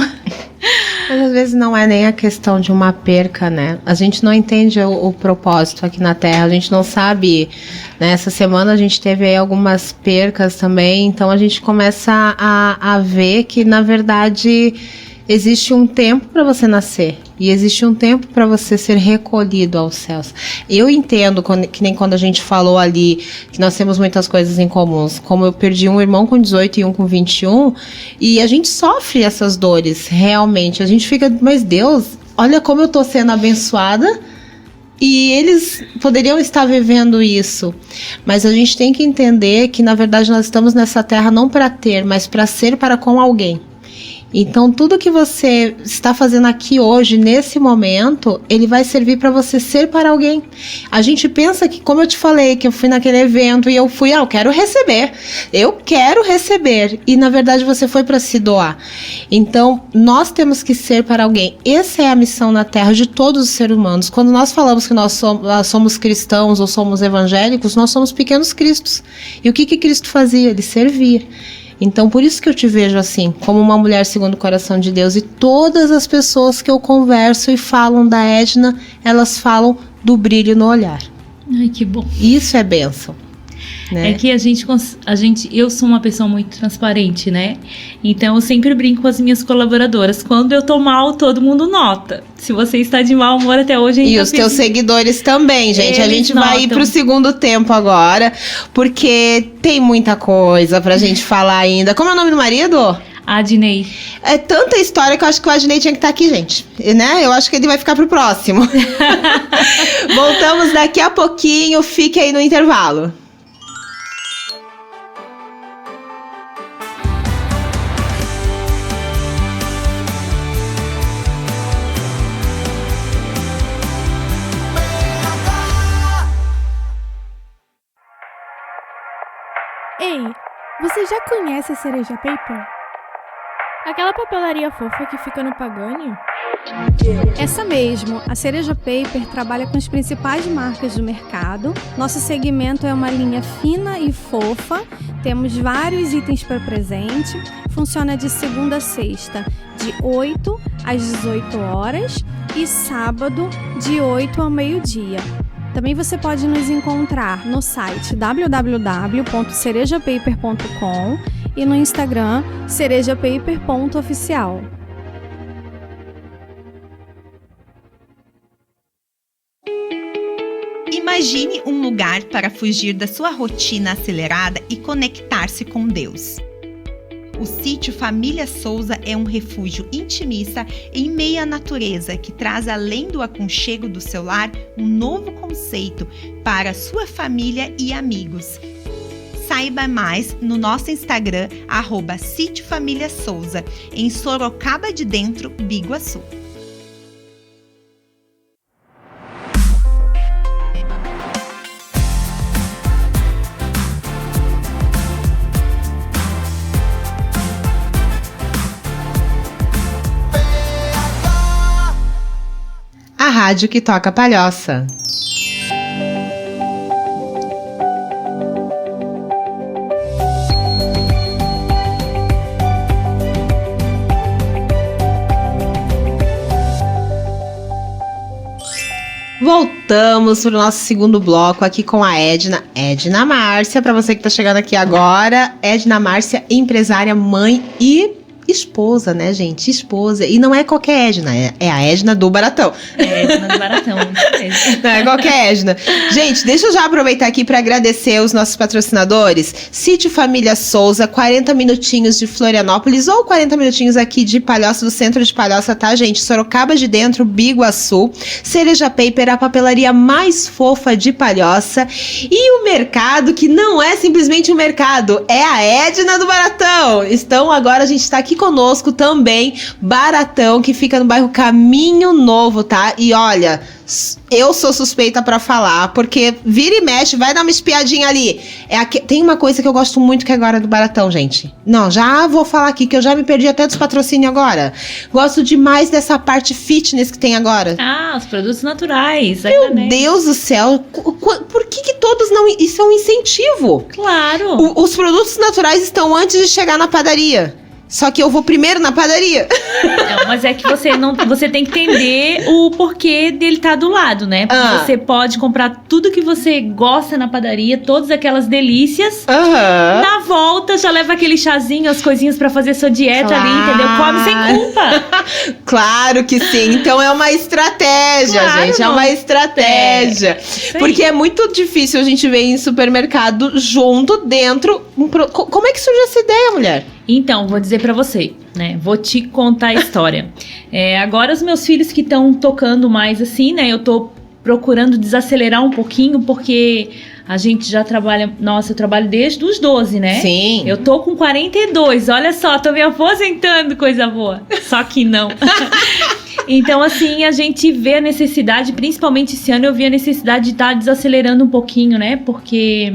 Mas às vezes não é nem a questão de uma perca, né? A gente não entende o propósito aqui na Terra, a gente não sabe, né? Essa semana a gente teve aí algumas percas também, então a gente começa a ver que, na verdade, existe um tempo para você nascer e existe um tempo para você ser recolhido aos céus. Eu entendo, que nem quando a gente falou ali, que nós temos muitas coisas em comuns, como eu perdi um irmão com 18 e um com 21, e a gente sofre essas dores, realmente. A gente fica, mas Deus, olha como eu tô sendo abençoada, e eles poderiam estar vivendo isso. Mas a gente tem que entender que, na verdade, nós estamos nessa terra não para ter, mas para ser para com alguém. Então, tudo que você está fazendo aqui hoje, nesse momento, ele vai servir para você ser para alguém. A gente pensa que, como eu te falei, que eu fui naquele evento e eu fui, eu quero receber. E, na verdade, você foi para se doar. Então, nós temos que ser para alguém. Essa é a missão na Terra de todos os seres humanos. Quando nós falamos que nós somos cristãos ou somos evangélicos, nós somos pequenos cristos. E o que Cristo fazia? Ele servia. Então, por isso que eu te vejo assim, como uma mulher segundo o coração de Deus. E todas as pessoas que eu converso e falam da Edna, elas falam do brilho no olhar. Ai, que bom. Isso é bênção, né? É que eu sou uma pessoa muito transparente, né? Então, eu sempre brinco com as minhas colaboradoras. Quando eu tô mal, todo mundo nota. Se você está de mau humor até hoje... E os teus seguidores também, gente. A gente vai ir pro segundo tempo agora, porque tem muita coisa pra gente falar ainda. Como é o nome do marido? Adnei. É tanta história que eu acho que o Adnei tinha que estar aqui, gente. Né? Eu acho que ele vai ficar pro próximo. Voltamos daqui a pouquinho. Fique aí no intervalo. Ei, você já conhece a Cereja Paper? Aquela papelaria fofa que fica no Pagani? Essa mesmo, a Cereja Paper trabalha com as principais marcas do mercado. Nosso segmento é uma linha fina e fofa, temos vários itens para presente, funciona de segunda a sexta, de 8 às 18 horas e sábado, de 8 ao meio-dia. Também você pode nos encontrar no site www.cerejapaper.com e no Instagram cerejapaper.oficial. Imagine um lugar para fugir da sua rotina acelerada e conectar-se com Deus. O sítio Família Souza é um refúgio intimista em meio à natureza que traz, além do aconchego do seu lar, um novo conceito para sua família e amigos. Saiba mais no nosso Instagram, @Sítio Família Souza, em Sorocaba de Dentro, Biguaçu. A rádio que toca Palhoça. Voltamos para o nosso segundo bloco aqui com a Edna Márcia. Para você que está chegando aqui agora, Edna Márcia, empresária, mãe e esposa, né, gente? Esposa. E não é qualquer Edna, é a Edna do Baratão. É, Edna do Baratão. Não é qualquer Edna. Gente, deixa eu já aproveitar aqui para agradecer os nossos patrocinadores. Sítio Família Souza, 40 minutinhos de Florianópolis ou 40 minutinhos aqui de Palhoça, do centro de Palhoça, tá, gente? Sorocaba de Dentro, Biguaçu. Cereja Paper, a papelaria mais fofa de Palhoça. E o mercado, que não é simplesmente um mercado, é a Edna do Baratão. Então, agora a gente tá aqui conosco também, Baratão, que fica no bairro Caminho Novo, tá? E olha, eu sou suspeita pra falar, porque vira e mexe, vai dar uma espiadinha ali. Tem uma coisa que eu gosto muito que é agora do Baratão, gente. Não, já vou falar aqui, que eu já me perdi até dos patrocínios agora. Gosto demais dessa parte fitness que tem agora. Ah, os produtos naturais. Meu Deus do céu, por que todos não... Isso é um incentivo. Claro. Os produtos naturais estão antes de chegar na padaria. Só que eu vou primeiro na padaria. Não, mas é que você tem que entender o porquê dele estar do lado, né? Porque você pode comprar tudo que você gosta na padaria, todas aquelas delícias. Na volta, já leva aquele chazinho, as coisinhas pra fazer sua dieta ali, entendeu? Come sem culpa. Claro que sim. Então é uma estratégia, claro, gente. É uma estratégia. Porque é muito difícil a gente ver em supermercado junto, dentro. Como é que surge essa ideia, mulher? Então, vou dizer pra você, né? Vou te contar a história. Agora os meus filhos que estão tocando mais assim, né? Eu tô procurando desacelerar um pouquinho, porque a gente já trabalha... Nossa, eu trabalho desde os 12, né? Sim. Eu tô com 42, olha só, tô me aposentando, coisa boa. Só que não. Então, assim, a gente vê a necessidade, principalmente esse ano, eu vi a necessidade de estar desacelerando um pouquinho, né? Porque...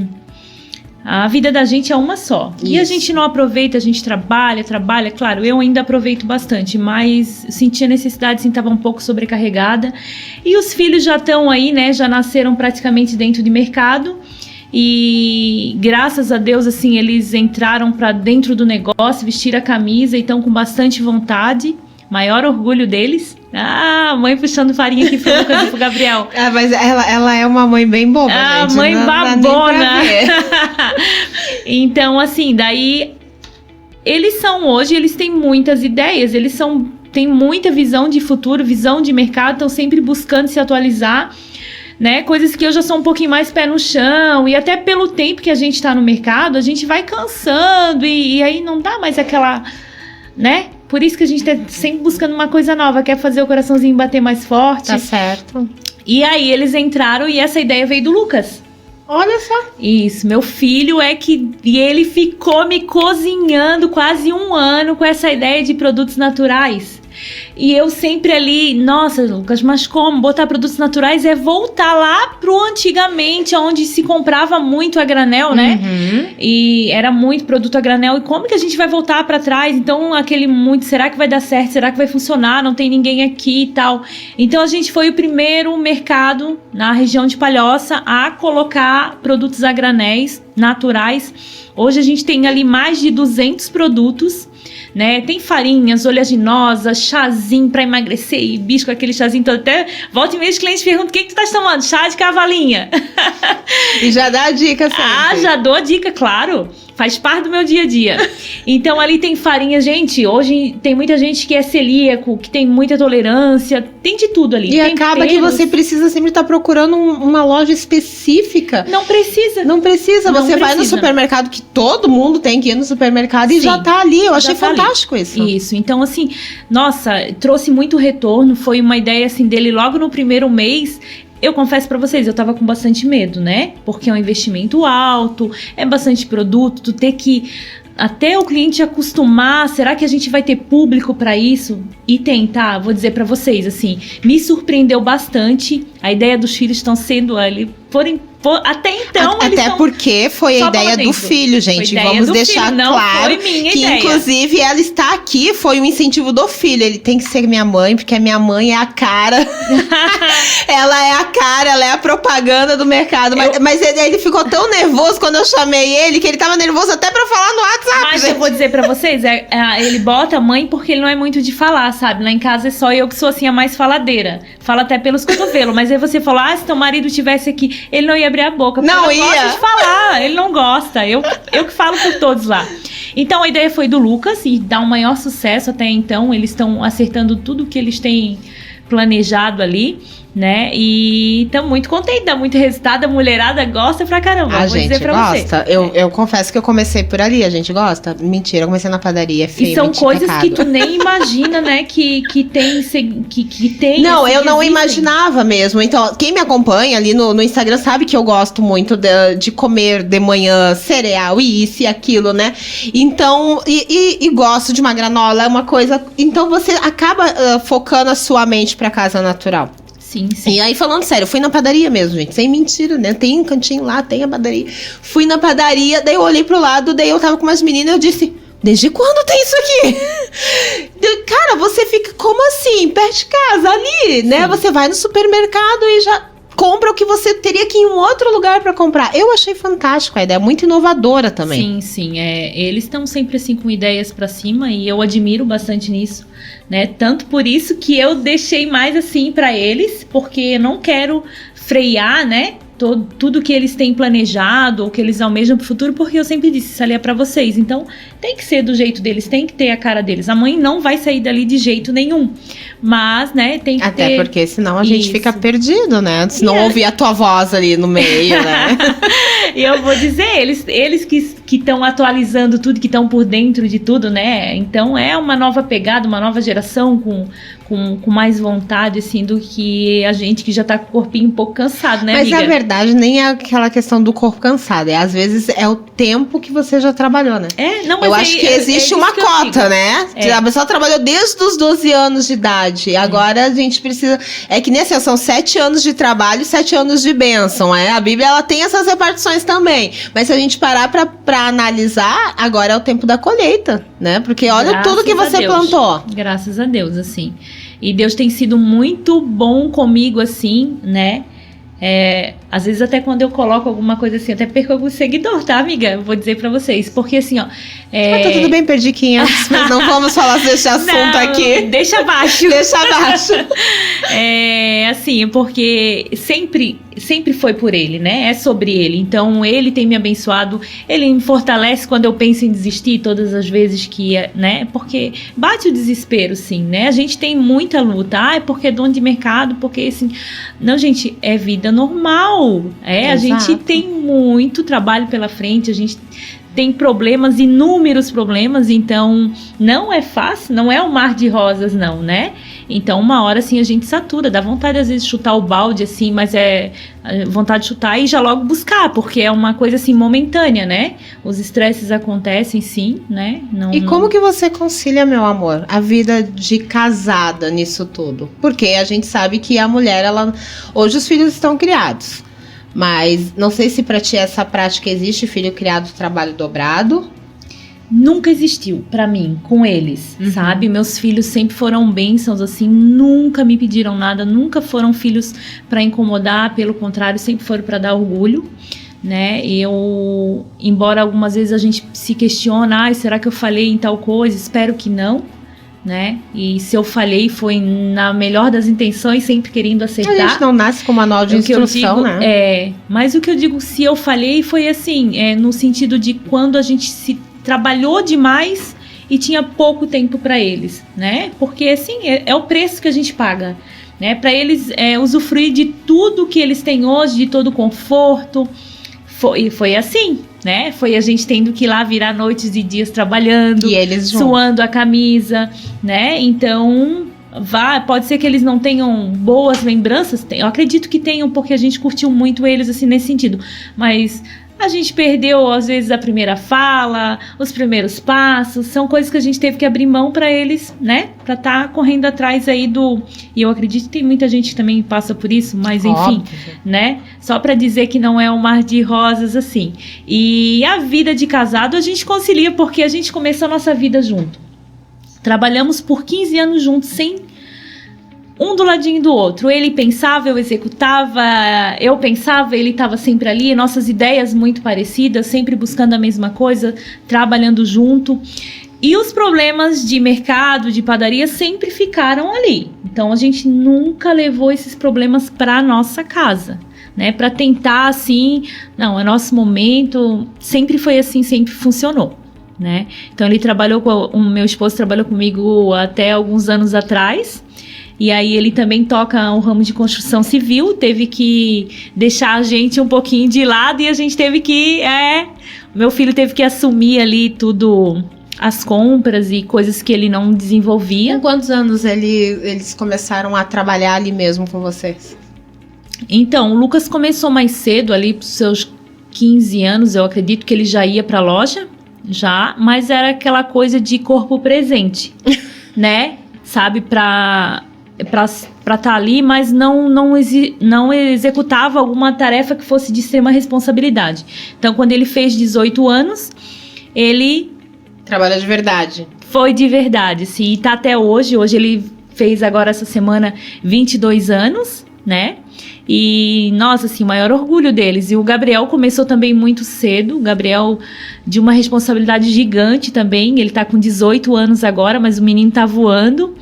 a vida da gente é uma só. Isso. E a gente não aproveita, a gente trabalha. Claro, eu ainda aproveito bastante, mas senti a necessidade, assim, estava um pouco sobrecarregada. E os filhos já estão aí, né? Já nasceram praticamente dentro de mercado. E graças a Deus, assim, eles entraram para dentro do negócio, vestiram a camisa e estão com bastante vontade. Maior orgulho deles. Ah, mãe puxando farinha aqui pro Gabriel. Mas ela é uma mãe bem boba, gente. Mãe babona. Então, assim, daí... Eles têm muitas ideias, têm muita visão de futuro, visão de mercado, estão sempre buscando se atualizar, né? Coisas que eu já sou um pouquinho mais pé no chão, e até pelo tempo que a gente tá no mercado, a gente vai cansando, e aí não dá mais aquela... né? Por isso que a gente tá sempre buscando uma coisa nova, quer fazer o coraçãozinho bater mais forte. Tá certo. E aí eles entraram e essa ideia veio do Lucas. Olha só. Isso, meu filho e ele ficou me cozinhando quase 1 ano com essa ideia de produtos naturais. E eu sempre ali, nossa, Lucas, mas como? Botar produtos naturais é voltar lá pro antigamente, onde se comprava muito a granel, né? Uhum. E era muito produto a granel. E como que a gente vai voltar pra trás? Então, será que vai dar certo? Será que vai funcionar? Não tem ninguém aqui e tal. Então, a gente foi o primeiro mercado na região de Palhoça a colocar produtos a granéis naturais. Hoje a gente tem ali mais de 200 produtos, né? Tem farinhas, oleaginosas, chazinho pra emagrecer, e bisco, aquele chazinho todo. Até volta e meia os clientes perguntam: o que tu tá tomando? Chá de cavalinha. E já dá a dica sempre. Já dou a dica, claro. Faz parte do meu dia a dia. Então ali tem farinha, gente. Hoje tem muita gente que é celíaco, que tem muita tolerância. Tem de tudo ali. E tem acaba que você precisa sempre estar procurando uma loja específica. Não precisa. Não precisa. Você vai no supermercado, que todo mundo tem que ir no supermercado, e já tá ali. Eu achei fantástico isso. Isso. Então, assim, nossa, trouxe muito retorno. Foi uma ideia, assim, dele logo no primeiro mês. Eu confesso pra vocês, eu tava com bastante medo, né? Porque é um investimento alto, é bastante produto, tu ter que... Até o cliente acostumar, será que a gente vai ter público para isso? E tentar, vou dizer para vocês, assim, me surpreendeu bastante. A ideia dos filhos estão sendo ali, até então. Até porque foi a ideia do filho, gente. Vamos deixar claro que, inclusive, ela está aqui, foi um incentivo do filho. Ele tem que ser minha mãe, porque a minha mãe é a cara. Ela é a cara, ela é a propaganda do mercado. Mas ele ficou tão nervoso quando eu chamei ele, que ele tava nervoso até pra falar no WhatsApp. Mas eu vou dizer pra vocês, ele bota a mãe porque ele não é muito de falar, sabe? Lá em casa é só eu que sou assim a mais faladeira. Fala até pelos cotovelos. Mas aí você falou, se teu marido tivesse aqui, ele não ia abrir a boca. Não ia. Gosta de falar, ele não gosta. Eu que falo por todos lá. Então a ideia foi do Lucas e dá um maior sucesso até então. Eles estão acertando tudo que eles têm planejado ali, né? E estamos muito contentes, dá muito resultado. A mulherada gosta pra caramba. A gente gosta. Eu confesso que eu comecei por ali. A gente gosta. Mentira, eu comecei na padaria. E são coisas que tu nem imagina, né? Que tem. Não, eu não imaginava mesmo. Então, quem me acompanha ali no Instagram sabe que eu gosto muito de comer de manhã cereal e isso e aquilo, né? Então, e gosto de uma granola, é uma coisa. Então você acaba focando a sua mente pra casa natural. Sim, sim. E aí, falando sério, eu fui na padaria mesmo, gente. Sem mentira, né? Tem um cantinho lá, tem a padaria. Fui na padaria, daí eu olhei pro lado, daí eu tava com umas meninas e eu disse... Desde quando tem isso aqui? Cara, você fica como assim? Perto de casa, ali, né? Sim. Você vai no supermercado e já... compra o que você teria que ir em um outro lugar para comprar. Eu achei fantástico a ideia, muito inovadora também. Sim. Eles estão sempre assim com ideias para cima e eu admiro bastante nisso, né? Tanto por isso que eu deixei mais assim para eles, porque eu não quero frear, né? Tudo que eles têm planejado ou que eles almejam pro futuro, porque eu sempre disse, isso ali é pra vocês. Então, tem que ser do jeito deles, tem que ter a cara deles. A mãe não vai sair dali de jeito nenhum. Mas, né, tem que ter... Até porque senão a gente fica perdido, né? Se não ouvir a tua voz ali no meio, né? E eu vou dizer, eles que estão atualizando tudo, que estão por dentro de tudo, né? Então, é uma nova pegada, uma nova geração com mais vontade, assim, do que a gente que já tá com o corpinho um pouco cansado, né, amiga? Mas, na verdade, nem é aquela questão do corpo cansado. Às vezes, é o tempo que você já trabalhou, né? Não, mas eu acho que existe uma cota, né? A pessoa trabalhou desde os 12 anos de idade. Agora, a gente precisa... É que, nesse são 7 anos de trabalho e 7 anos de bênção, A Bíblia, ela tem essas repartições também. Mas se a gente parar pra analisar, agora é o tempo da colheita, né? Porque olha tudo que você plantou. Graças a Deus, assim. E Deus tem sido muito bom comigo, assim, né? Às vezes até quando eu coloco alguma coisa assim, até perco algum seguidor, tá, amiga? Eu vou dizer pra vocês, porque assim, ó... Tá tudo bem, perdi 500, mas não vamos falar desse assunto aqui. Deixa abaixo. Deixa abaixo. Assim, porque sempre foi por ele, né? É sobre ele. Então, ele tem me abençoado, ele me fortalece quando eu penso em desistir, todas as vezes que, né? Porque bate o desespero, sim, né? A gente tem muita luta. É porque é dono de mercado, porque assim... Não, gente, é vida normal. A gente tem muito trabalho pela frente, a gente tem problemas, inúmeros problemas, então não é fácil, não é um mar de rosas não, né? Então uma hora assim a gente satura, dá vontade às vezes de chutar o balde assim, mas vontade de chutar e já logo buscar, porque é uma coisa assim momentânea, né? Os estresses acontecem sim, né? Como que você concilia, meu amor, a vida de casada nisso tudo? Porque a gente sabe que a mulher, hoje os filhos estão criados. Mas não sei se pra ti essa prática existe, filho criado, trabalho dobrado. Nunca existiu pra mim, com eles, sabe? Meus filhos sempre foram bênçãos, assim, nunca me pediram nada, nunca foram filhos pra incomodar, pelo contrário, sempre foram pra dar orgulho, né? Embora algumas vezes a gente se questiona, será que eu falei em tal coisa? Espero que não. Né? E se eu falhei foi na melhor das intenções, sempre querendo acertar. A gente não nasce com manual de instrução, né? Mas o que eu digo, se eu falhei, foi assim, no sentido de quando a gente se trabalhou demais e tinha pouco tempo para eles, né? Porque assim, é o preço que a gente paga, né? Para eles usufruir de tudo que eles têm hoje, de todo o conforto. Foi assim, né? Foi a gente tendo que ir lá virar noites e dias trabalhando, e eles suando a camisa, né? Então, Pode ser que eles não tenham boas lembranças, eu acredito que tenham, porque a gente curtiu muito eles assim nesse sentido, mas a gente perdeu às vezes a primeira fala, os primeiros passos, são coisas que a gente teve que abrir mão para eles, né, para estar correndo atrás aí e eu acredito que tem muita gente que também passa por isso, mas enfim, óbvio, né, só para dizer que não é um mar de rosas assim. E a vida de casado a gente concilia porque a gente começou a nossa vida junto. Trabalhamos por 15 anos juntos, sem um do ladinho do outro. Ele pensava, eu executava, eu pensava, ele estava sempre ali. Nossas ideias muito parecidas, sempre buscando a mesma coisa, trabalhando junto. E os problemas de mercado, de padaria, sempre ficaram ali. Então, a gente nunca levou esses problemas para a nossa casa, né? Para tentar, assim, não, é nosso momento. Sempre foi assim, sempre funcionou. Né? Então o meu esposo trabalhou comigo até alguns anos atrás, e aí ele também toca o ramo de construção civil, teve que deixar a gente um pouquinho de lado e a gente teve que, meu filho teve que assumir ali tudo, as compras e coisas que ele não desenvolvia. Com quantos anos eles começaram a trabalhar ali mesmo com vocês? Então, o Lucas começou mais cedo ali, para os seus 15 anos, eu acredito que ele já ia para a loja, mas era aquela coisa de corpo presente, né? Sabe, pra estar ali, mas não executava alguma tarefa que fosse de extrema responsabilidade. Então, quando ele fez 18 anos, ele... Trabalha de verdade. Foi de verdade, sim. E tá até hoje. Hoje ele fez agora essa semana 22 anos, né? E, nossa, assim, o maior orgulho deles. E o Gabriel começou também muito cedo. O Gabriel, de uma responsabilidade gigante também. Ele tá com 18 anos agora, mas o menino tá voando.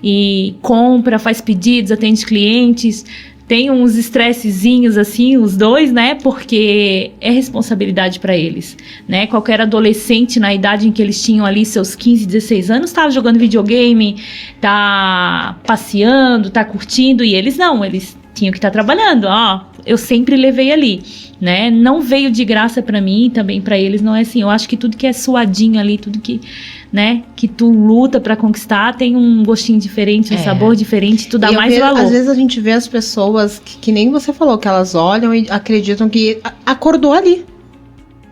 E compra, faz pedidos, atende clientes. Tem uns estressezinhos, assim, os dois, né? Porque é responsabilidade para eles, né? Qualquer adolescente, na idade em que eles tinham ali seus 15, 16 anos, tava jogando videogame, tá passeando, tá curtindo. E eles não, eles tinham que estar trabalhando, eu sempre levei ali, né, não veio de graça pra mim, também pra eles não é assim, eu acho que tudo que é suadinho ali, tudo que, né, que tu luta pra conquistar, tem um gostinho diferente, um sabor diferente, tu dá mais valor. Às vezes a gente vê as pessoas, que nem você falou, que elas olham e acreditam que acordou ali.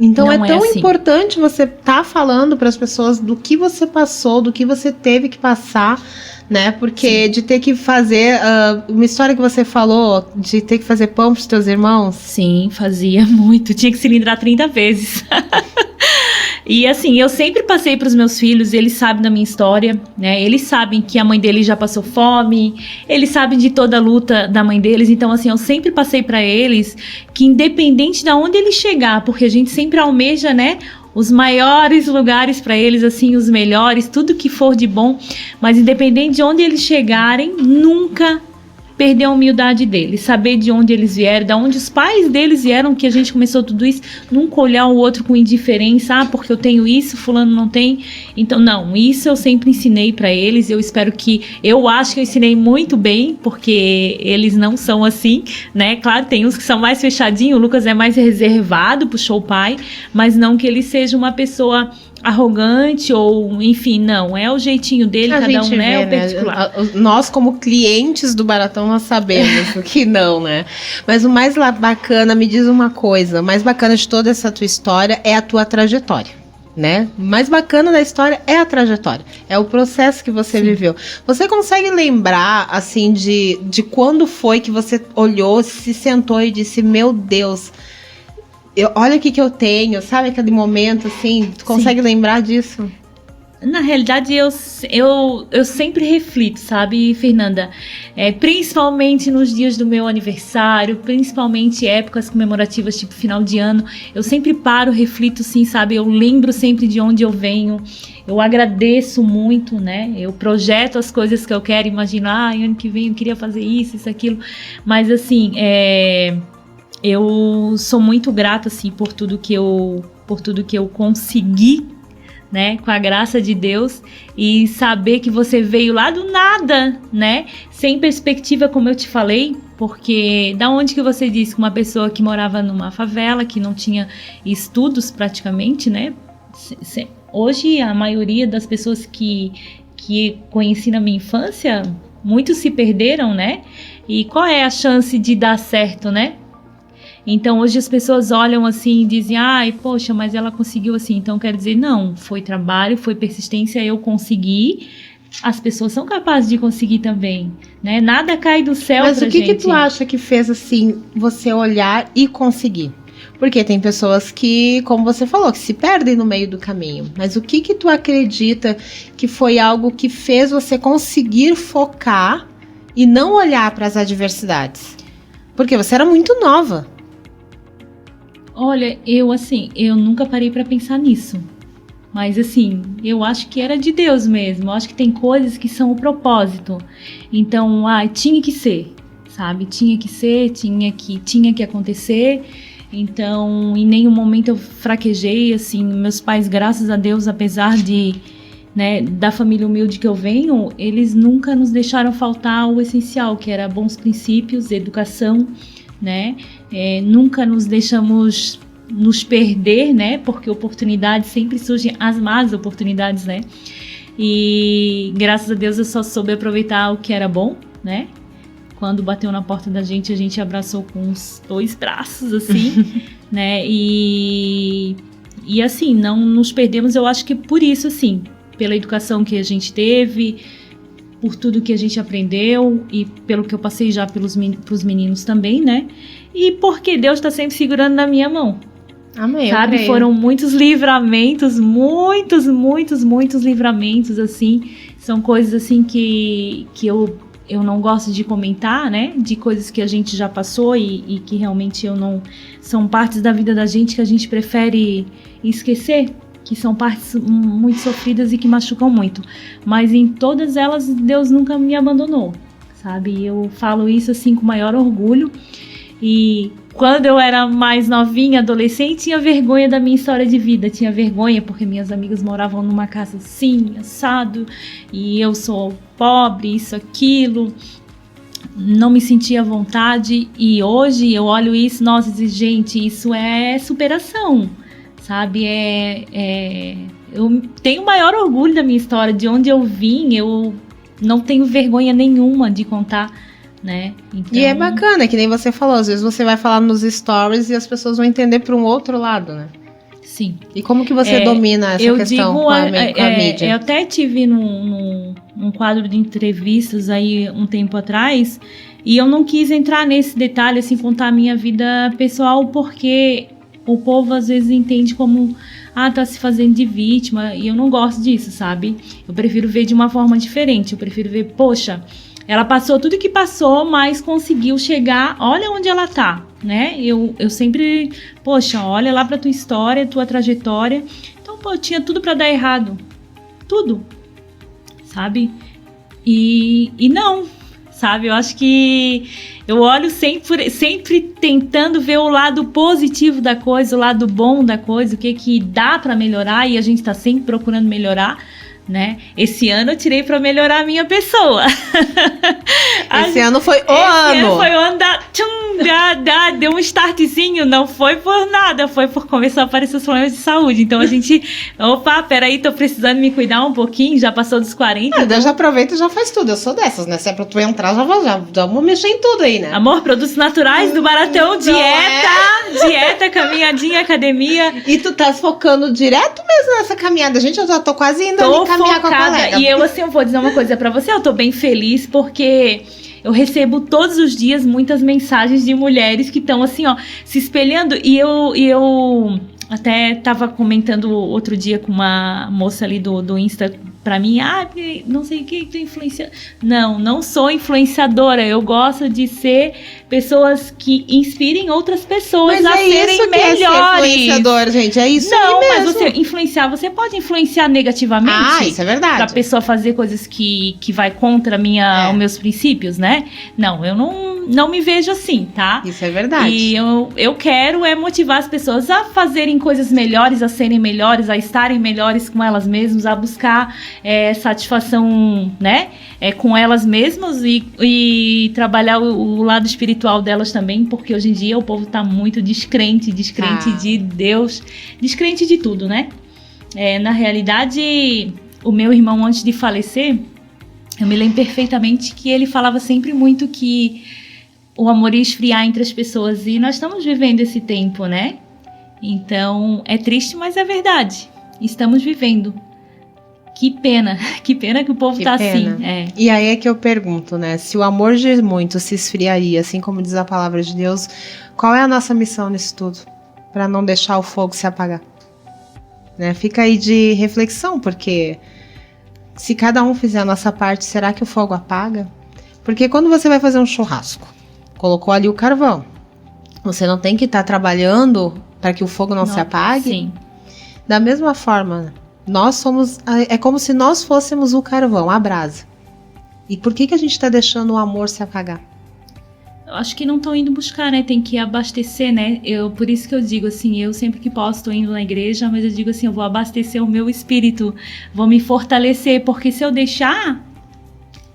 Então não é tão assim importante você tá falando para as pessoas do que você passou, do que você teve que passar, né? Porque sim, de ter que fazer, uma história que você falou, de ter que fazer pão pros teus irmãos. Sim, fazia muito, tinha que cilindrar 30 vezes. E assim, eu sempre passei para os meus filhos, eles sabem da minha história, né? Eles sabem que a mãe deles já passou fome, eles sabem de toda a luta da mãe deles. Então, assim, eu sempre passei para eles que independente de onde eles chegar, porque a gente sempre almeja, né, os maiores lugares para eles, assim, os melhores, tudo que for de bom, mas independente de onde eles chegarem, nunca perder a humildade deles, saber de onde eles vieram, de onde os pais deles vieram, que a gente começou tudo isso, nunca olhar o outro com indiferença, porque eu tenho isso, fulano não tem. Então, não, isso eu sempre ensinei para eles, eu acho que eu ensinei muito bem, porque eles não são assim, né? Claro, tem uns que são mais fechadinhos, o Lucas é mais reservado, puxou o pai, mas não que ele seja uma pessoa arrogante ou, enfim, não, é o jeitinho dele, cada um, né, é o particular. Nós, como clientes do Baratão, nós sabemos que não, né? Mas o mais bacana, me diz uma coisa, o mais bacana de toda essa tua história é a tua trajetória, né? O mais bacana da história é a trajetória, é o processo que você viveu. Você consegue lembrar, assim, de quando foi que você olhou, se sentou e disse, meu Deus, olha o que eu tenho, sabe aquele momento assim, tu consegue lembrar disso? Na realidade, eu sempre reflito, sabe, Fernanda? Principalmente nos dias do meu aniversário, principalmente épocas comemorativas, tipo final de ano, eu sempre paro, reflito, sim, sabe? Eu lembro sempre de onde eu venho, eu agradeço muito, né? Eu projeto as coisas que eu quero, imagino, ano que vem eu queria fazer isso, aquilo, mas assim, eu sou muito grata, assim, por tudo que eu consegui, né, com a graça de Deus, e saber que você veio lá do nada, né, sem perspectiva, como eu te falei, porque da onde que você disse que uma pessoa que morava numa favela, que não tinha estudos praticamente, né, hoje a maioria das pessoas que que conheci na minha infância, muitos se perderam, né? E qual é a chance de dar certo, né? Então hoje as pessoas olham assim e dizem, ai, poxa, mas ela conseguiu assim. Então quer dizer, não, foi trabalho, foi persistência, eu consegui. As pessoas são capazes de conseguir também, né? Nada cai do céu pra gente. Mas o que tu acha que fez assim, você olhar e conseguir? Porque tem pessoas que, como você falou, que se perdem no meio do caminho. Mas o que tu acredita que foi algo que fez você conseguir focar e não olhar para as adversidades? Porque você era muito nova. Olha, eu nunca parei pra pensar nisso. Mas assim, eu acho que era de Deus mesmo. Eu acho que tem coisas que são o propósito. Então, tinha que ser, sabe? Tinha que ser, tinha que acontecer. Então, em nenhum momento eu fraquejei, assim. Meus pais, graças a Deus, apesar de, né, da família humilde que eu venho, eles nunca nos deixaram faltar o essencial, que era bons princípios, educação, né? Nunca nos deixamos nos perder, né? Porque oportunidades sempre surgem, as más oportunidades, né? E graças a Deus eu só soube aproveitar o que era bom, né? Quando bateu na porta da gente, a gente abraçou com uns 2 braços, assim, né? E assim, não nos perdemos, eu acho que por isso, assim, pela educação que a gente teve, por tudo que a gente aprendeu e pelo que eu passei já pros meninos também, né? E porque Deus está sempre segurando na minha mão. Amém, sabe? Foram muitos livramentos, muitos livramentos, assim. São coisas, assim, que eu não gosto de comentar, né? De coisas que a gente já passou e que realmente eu não... São partes da vida da gente que a gente prefere esquecer, que são partes muito sofridas e que machucam muito. Mas em todas elas, Deus nunca me abandonou, sabe? Eu falo isso, assim, com o maior orgulho. E quando eu era mais novinha, adolescente, tinha vergonha da minha história de vida. Tinha vergonha porque minhas amigas moravam numa casa assim, assado, e eu sou pobre, isso, aquilo. Não me sentia à vontade. E hoje eu olho isso, nossa, e digo, gente, isso é superação, sabe? Eu tenho o maior orgulho da minha história, de onde eu vim. Eu não tenho vergonha nenhuma de contar, né? Então... E é bacana, que nem você falou, às vezes você vai falar nos stories e as pessoas vão entender para um outro lado, né? Sim. E como que você domina essa questão com a mídia? Eu até tive num quadro de entrevistas aí um tempo atrás, e eu não quis entrar nesse detalhe, assim, contar a minha vida pessoal, porque o povo às vezes entende como, tá se fazendo de vítima, e eu não gosto disso, sabe? Eu prefiro ver de uma forma diferente, eu prefiro ver, poxa, ela passou tudo que passou, mas conseguiu chegar, olha onde ela tá, né? Eu sempre, poxa, olha lá pra tua história, tua trajetória. Então, pô, tinha tudo pra dar errado. Tudo. Sabe? E não, sabe? Eu acho que eu olho sempre tentando ver o lado positivo da coisa, o lado bom da coisa, o que dá pra melhorar, e a gente tá sempre procurando melhorar, né? Esse ano eu tirei pra melhorar a minha pessoa. Esse ano foi o ano. Esse ano foi o ano deu um startzinho, não foi por nada, foi por começar a aparecer os problemas de saúde. Então a gente, peraí, tô precisando me cuidar um pouquinho, já passou dos 40. Deus já aproveita e já faz tudo, eu sou dessas, né? Se é pra tu entrar, já vamos mexer em tudo aí, né? Amor, produtos naturais do Baratão, dieta, caminhadinha, academia. E tu tá focando direto mesmo nessa caminhada, gente, eu já tô quase indo ali caminhar com a colega. E eu, assim, eu vou dizer uma coisa pra você, eu tô bem feliz porque eu recebo todos os dias muitas mensagens de mulheres que estão assim, se espelhando, e eu até tava comentando outro dia com uma moça ali do Insta pra mim, não sei o que tu influencia. Não sou influenciadora, eu gosto de ser pessoas que inspirem outras pessoas a serem melhores. É influenciador, gente, é isso aí mesmo. Mas você influenciar, você pode influenciar negativamente. Isso é verdade. Pra pessoa fazer coisas que vai contra os meus princípios, né? Não, eu não me vejo assim, tá? Isso é verdade. E eu quero motivar as pessoas a fazerem coisas melhores, a serem melhores, a estarem melhores com elas mesmas, a buscar satisfação, né? Com elas mesmas e trabalhar o lado espiritual delas também, porque hoje em dia o povo tá muito descrente de Deus, descrente de tudo, né? Na realidade, o meu irmão, antes de falecer, eu me lembro perfeitamente que ele falava sempre muito que o amor ia esfriar entre as pessoas, e nós estamos vivendo esse tempo, né? Então, é triste, mas é verdade. Estamos vivendo. Que pena que o povo tá assim. E aí é que eu pergunto, né? Se o amor de muitos se esfriaria, assim como diz a palavra de Deus, qual é a nossa missão nisso tudo? Para não deixar o fogo se apagar. Né? Fica aí de reflexão, porque se cada um fizer a nossa parte, será que o fogo apaga? Porque quando você vai fazer um churrasco, colocou ali o carvão, você não tem que estar trabalhando para que o fogo não se apague? Sim. Da mesma forma, é como se nós fôssemos o carvão, a brasa. E por que a gente está deixando o amor se apagar? Eu acho que não estão indo buscar, né? Tem que abastecer, né? Por isso que eu digo assim, eu sempre que posso estou indo na igreja, mas eu digo assim, eu vou abastecer o meu espírito, vou me fortalecer, porque se eu deixar,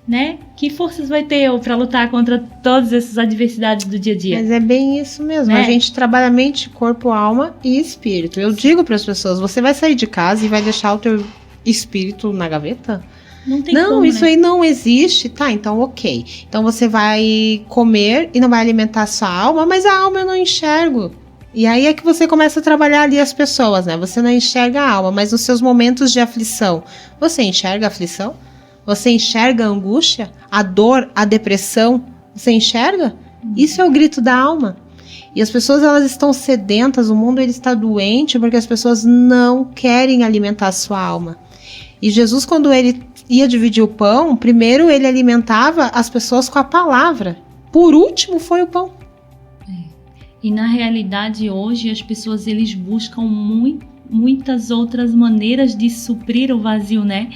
né? Que forças vai ter eu para lutar contra todas essas adversidades do dia a dia? Mas é bem isso mesmo, né? A gente trabalha mente, corpo, alma e espírito. Eu digo para as pessoas, você vai sair de casa e vai deixar o teu espírito na gaveta? Não tem como, isso, né? Aí não existe. Tá, então ok. Então você vai comer e não vai alimentar a sua alma, mas a alma eu não enxergo. E aí é que você começa a trabalhar ali as pessoas, né? Você não enxerga a alma, mas nos seus momentos de aflição, você enxerga a aflição? Você enxerga a angústia, a dor, a depressão? Você enxerga? Isso é o grito da alma. E as pessoas, elas estão sedentas, o mundo ele está doente porque as pessoas não querem alimentar a sua alma. E Jesus, quando ele ia dividir o pão, primeiro ele alimentava as pessoas com a palavra. Por último foi o pão. E na realidade hoje as pessoas eles buscam muitas outras maneiras de suprir o vazio, né?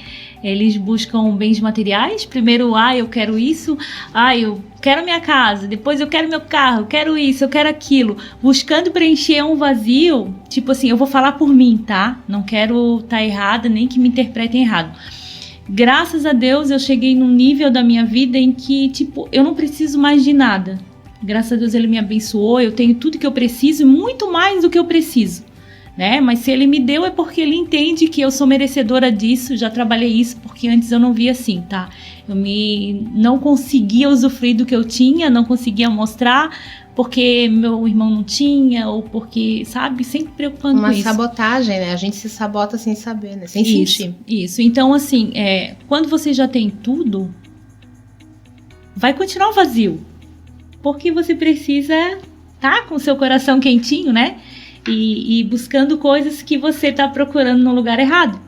Eles buscam bens materiais, primeiro, eu quero isso, eu quero minha casa, depois eu quero meu carro, eu quero isso, eu quero aquilo, buscando preencher um vazio, tipo assim, eu vou falar por mim, tá? Não quero estar errada, nem que me interpretem errado. Graças a Deus eu cheguei num nível da minha vida em que, tipo, eu não preciso mais de nada. Graças a Deus ele me abençoou, eu tenho tudo que eu preciso e muito mais do que eu preciso. Né? Mas se ele me deu é porque ele entende que eu sou merecedora disso, já trabalhei isso, porque antes eu não via assim, tá? Eu não conseguia usufruir do que eu tinha, não conseguia mostrar, porque meu irmão não tinha, ou porque, sabe, sempre preocupando com isso. Uma sabotagem, né? A gente se sabota sem saber, né? Sem sentir. Isso, então assim, quando você já tem tudo, vai continuar vazio, porque você precisa tá com o seu coração quentinho, né? E buscando coisas que você tá procurando no lugar errado.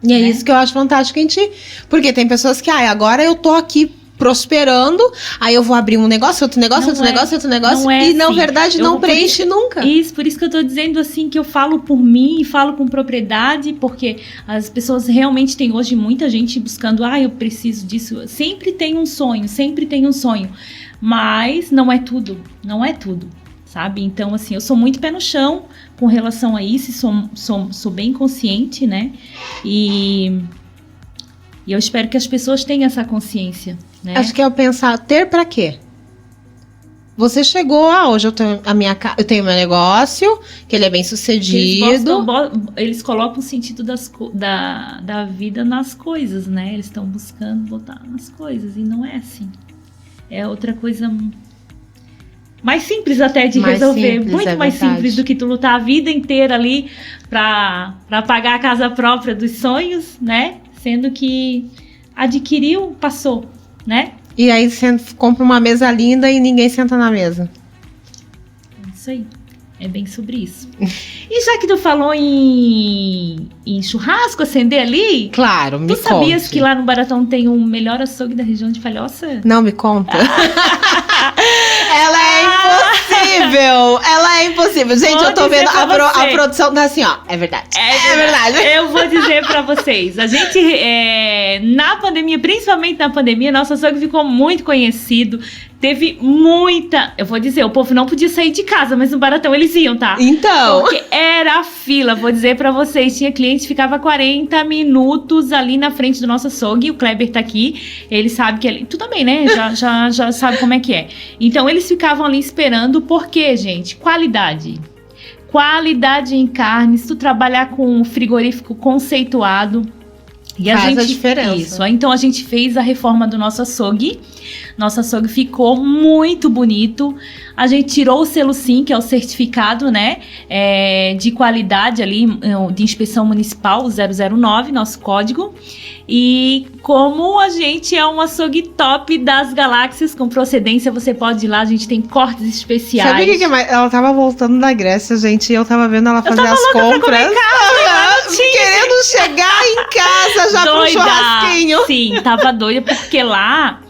E é isso que eu acho fantástico em ti. Porque tem pessoas que, agora eu tô aqui prosperando, aí eu vou abrir um negócio, outro negócio, outro negócio, e na verdade não preenche nunca. Isso, por isso que eu tô dizendo assim, que eu falo por mim e falo com propriedade, porque as pessoas realmente têm hoje muita gente buscando, eu preciso disso. Sempre tem um sonho, mas não é tudo, sabe? Então, assim, eu sou muito pé no chão com relação a isso, sou bem consciente, né? E eu espero que as pessoas tenham essa consciência, né? Acho que é eu pensar, ter pra quê? Você chegou, hoje eu tenho meu negócio, que ele é bem sucedido. Eles colocam o sentido da vida nas coisas, né? Eles estão buscando botar nas coisas, e não é assim. É outra coisa mais simples até de resolver, muito mais simples do que tu lutar a vida inteira ali pra pagar a casa própria dos sonhos, né? Sendo que adquiriu, passou, né? E aí você compra uma mesa linda e ninguém senta na mesa. É isso aí. É bem sobre isso. E já que tu falou em churrasco, acender ali... Claro, me conta. Tu sabias que lá no Baratão tem o melhor açougue da região de Palhoça? Não, me conta. Ela é impossível. Gente, vou eu tô vendo a produção tá assim, ó. É verdade. É verdade. Eu vou dizer pra vocês. A gente, na pandemia, principalmente na pandemia, nosso açougue ficou muito conhecido. Teve muita... Eu vou dizer, o povo não podia sair de casa, mas no Baratão eles iam, tá? Então... Porque era fila, vou dizer pra vocês. Tinha cliente que ficava 40 minutos ali na frente do nosso açougue. O Kleber tá aqui. Ele sabe que... Tu também, né? Já sabe como é que é. Então, eles ficavam ali esperando. Por quê, gente? Qualidade. Qualidade em carne. Se tu trabalhar com um frigorífico conceituado... E Faz a diferença. Isso. Então a gente fez a reforma do nosso açougue. Nosso açougue ficou muito bonito. A gente tirou o selo SIM, que é o certificado, né, de qualidade ali, de inspeção municipal, o 009, nosso código. E como a gente é um açougue top das galáxias, com procedência, você pode ir lá, a gente tem cortes especiais. Sabe o que é mais? Ela tava voltando da Grécia, gente, e eu tava vendo ela fazer as compras. Querendo chegar em casa já com um churrasquinho. Sim, tava doida, porque lá,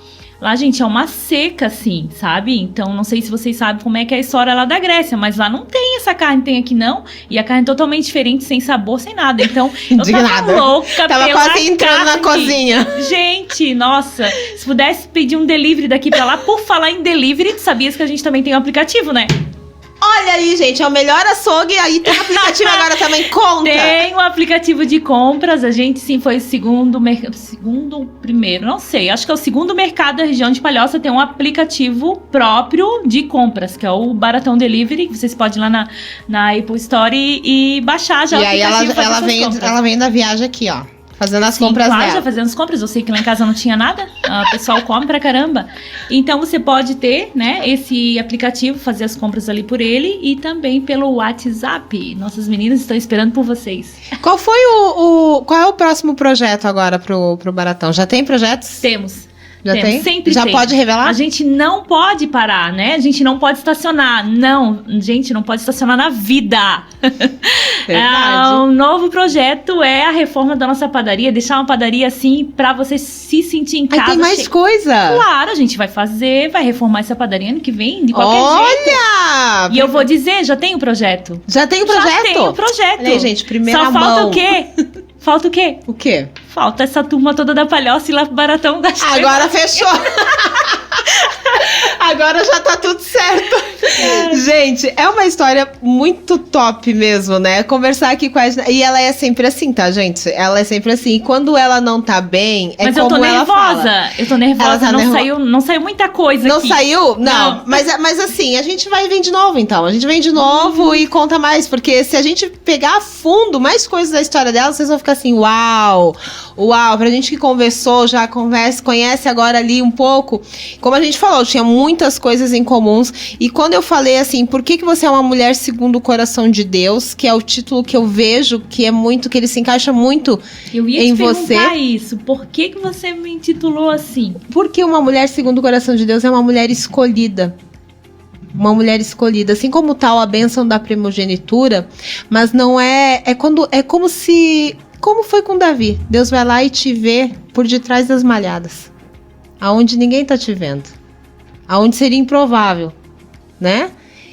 gente, é uma seca, assim, sabe? Então, não sei se vocês sabem como é que é a história lá da Grécia, mas lá não tem essa carne, tem aqui não. E a carne é totalmente diferente, sem sabor, sem nada. Então, eu tava louca tava pela quase entrando na cozinha. Gente, nossa, se pudesse pedir um delivery daqui pra lá, por falar em delivery, tu sabias que a gente também tem um aplicativo, né? Olha aí, gente, é o melhor açougue, aí tem aplicativo agora também, conta. Tem um aplicativo de compras, a gente sim foi o primeiro, não sei, acho que é o segundo mercado da região de Palhoça, tem um aplicativo próprio de compras, que é o Baratão Delivery, vocês podem ir lá na Apple Store e baixar já o aplicativo. E aí ela vem da viagem aqui, ó. Fazendo as compras claro, dela. já fazendo as compras. Eu sei que lá em casa não tinha nada. O pessoal come pra caramba. Então, você pode ter, né, esse aplicativo, fazer as compras ali por ele e também pelo WhatsApp. Nossas meninas estão esperando por vocês. Qual é o próximo projeto agora pro Baratão? Já tem projetos? Temos. Já tem? Sempre Já tem. pode revelar? A gente não pode parar, né? A gente não pode estacionar. Não, gente, não pode estacionar na vida. Um novo projeto é a reforma da nossa padaria. Deixar uma padaria assim pra você se sentir em casa. Tem mais coisa? Claro, a gente vai reformar essa padaria ano que vem, de qualquer jeito. Olha! E eu vou dizer, já tem o projeto. Já tem o projeto? Já tem o projeto. Olha aí, gente, primeira mão. Só falta o quê? Falta o quê? O quê? Falta essa turma toda da Palhoça e lá pro Baratão da Cheia. Agora fechou. Agora já tá tudo certo. Gente, é uma história muito top mesmo, né? Conversar aqui com a gente. E ela é sempre assim, tá, gente? Ela é sempre assim. E quando ela não tá bem, é mas como ela nervosa. fala. Eu tô nervosa. Tá não saiu muita coisa não aqui. Não saiu? Não. Mas assim, a gente vai vir de novo, então. A gente vem de novo e conta mais. Porque se a gente pegar a fundo mais coisas da história dela, vocês vão ficar assim, uau. Pra gente que conversou, já conhece agora ali um pouco. Como a gente falou, tinha muitas coisas em comuns. E quando eu falei assim, por que você é uma mulher segundo o coração de Deus, que é o título que eu vejo, que ele se encaixa muito em você. Eu ia te perguntar isso. Por que você me intitulou assim? Porque uma mulher segundo o coração de Deus é uma mulher escolhida. Uma mulher escolhida, assim como tal a bênção da primogenitura, mas não é como foi com Davi. Deus vai lá e te vê por detrás das malhadas, aonde ninguém tá te vendo, aonde seria improvável, né?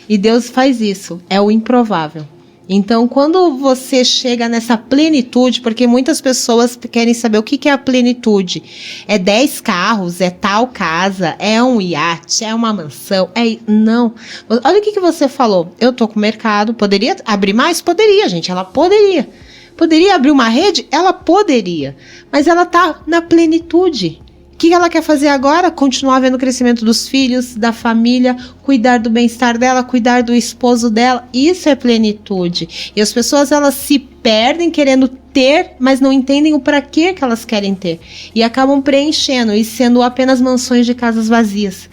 E Deus faz isso, é o improvável. Então, quando você chega nessa plenitude, porque muitas pessoas querem saber o que é a plenitude. É 10 carros, é tal casa, é um iate, é uma mansão, não. Olha o que você falou. Eu tô com o mercado, poderia abrir mais? Poderia, gente, ela poderia. Poderia abrir uma rede? Ela poderia. Mas ela tá na plenitude. O que ela quer fazer agora? Continuar vendo o crescimento dos filhos, da família, cuidar do bem-estar dela, cuidar do esposo dela. Isso é plenitude. E as pessoas, elas se perdem querendo ter, mas não entendem o para que elas querem ter. E acabam preenchendo e sendo apenas mansões de casas vazias.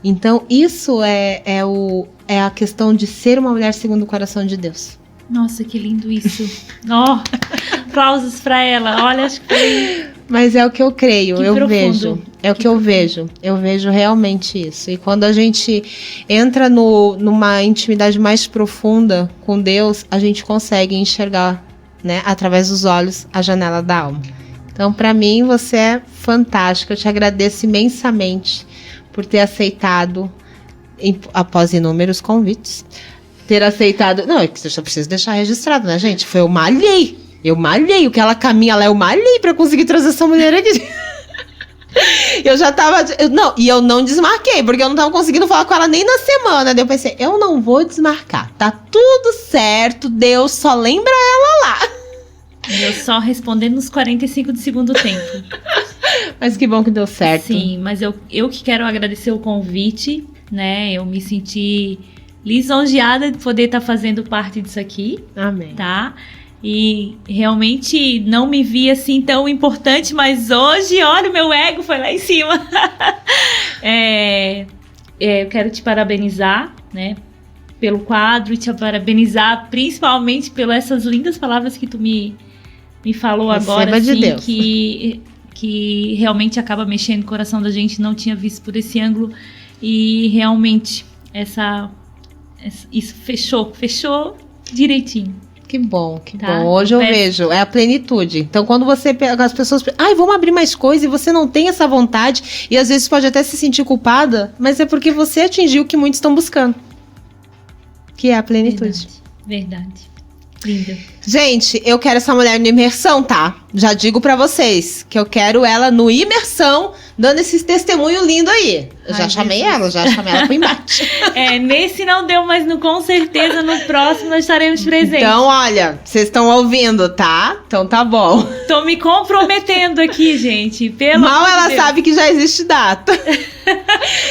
Então, isso é a questão de ser uma mulher segundo o coração de Deus. Nossa, que lindo isso. Aplausos pra ela. Olha, acho que foi... Mas é o que eu creio, que eu profundo. vejo. É o que eu vejo. Eu vejo realmente isso. E quando a gente entra numa intimidade mais profunda com Deus, a gente consegue enxergar, né, através dos olhos, a janela da alma. Então, pra mim, você é fantástica. Eu te agradeço imensamente por ter aceitado, após inúmeros convites, ter aceitado... Não, é que eu só preciso deixar registrado, né, gente? Foi eu malhei. O que ela caminha lá, eu malhei pra conseguir trazer essa mulher aqui. Eu já tava... E eu não desmarquei, porque eu não tava conseguindo falar com ela nem na semana. Daí eu pensei, eu não vou desmarcar. Tá tudo certo, Deus só lembra ela lá. Eu só respondendo nos 45 do segundo tempo. Mas que bom que deu certo. Sim, mas eu que quero agradecer o convite, né? Eu me senti lisonjeada de poder estar fazendo parte disso aqui. Amém. Tá? E realmente não me vi assim tão importante, mas hoje, olha, o meu ego foi lá em cima. Eu quero te parabenizar, né, pelo quadro, te parabenizar principalmente pelas essas lindas palavras que tu me falou agora, de assim, Deus. que realmente acaba mexendo no coração da gente, não tinha visto por esse ângulo, e realmente isso fechou direitinho. Que bom, que Tá, bom. Hoje eu peço. vejo, é a plenitude. Então, quando você pega, as pessoas, vamos abrir mais coisas, e você não tem essa vontade, e às vezes pode até se sentir culpada, mas é porque você atingiu o que muitos estão buscando, que é a plenitude. Verdade. Linda. Gente, eu quero essa mulher no Imersão, tá? Já digo pra vocês que eu quero ela no Imersão, dando esse testemunho lindo aí. Eu já chamei ela pro embate. Nesse não deu, mas com certeza no próximo nós estaremos presentes. Então, olha, vocês estão ouvindo, tá? Então tá bom. Tô me comprometendo aqui, gente. Mal ela sabe que já existe data.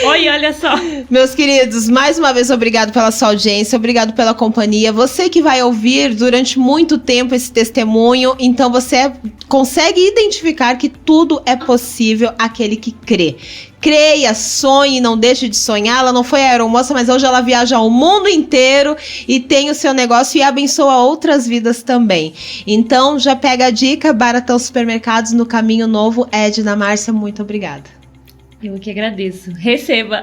Oi, olha só. Meus queridos, mais uma vez, obrigado pela sua audiência, obrigado pela companhia. Você que vai ouvir durante muito tempo esse testemunho, então você consegue identificar que tudo é possível àquele que crê. Creia, sonhe, não deixe de sonhar. Ela não foi aeromoça, mas hoje ela viaja ao mundo inteiro e tem o seu negócio e abençoa outras vidas também. Então, já pega a dica, Baratão Supermercados no Caminho Novo. Edna, Márcia, muito obrigada. Eu que agradeço. Receba!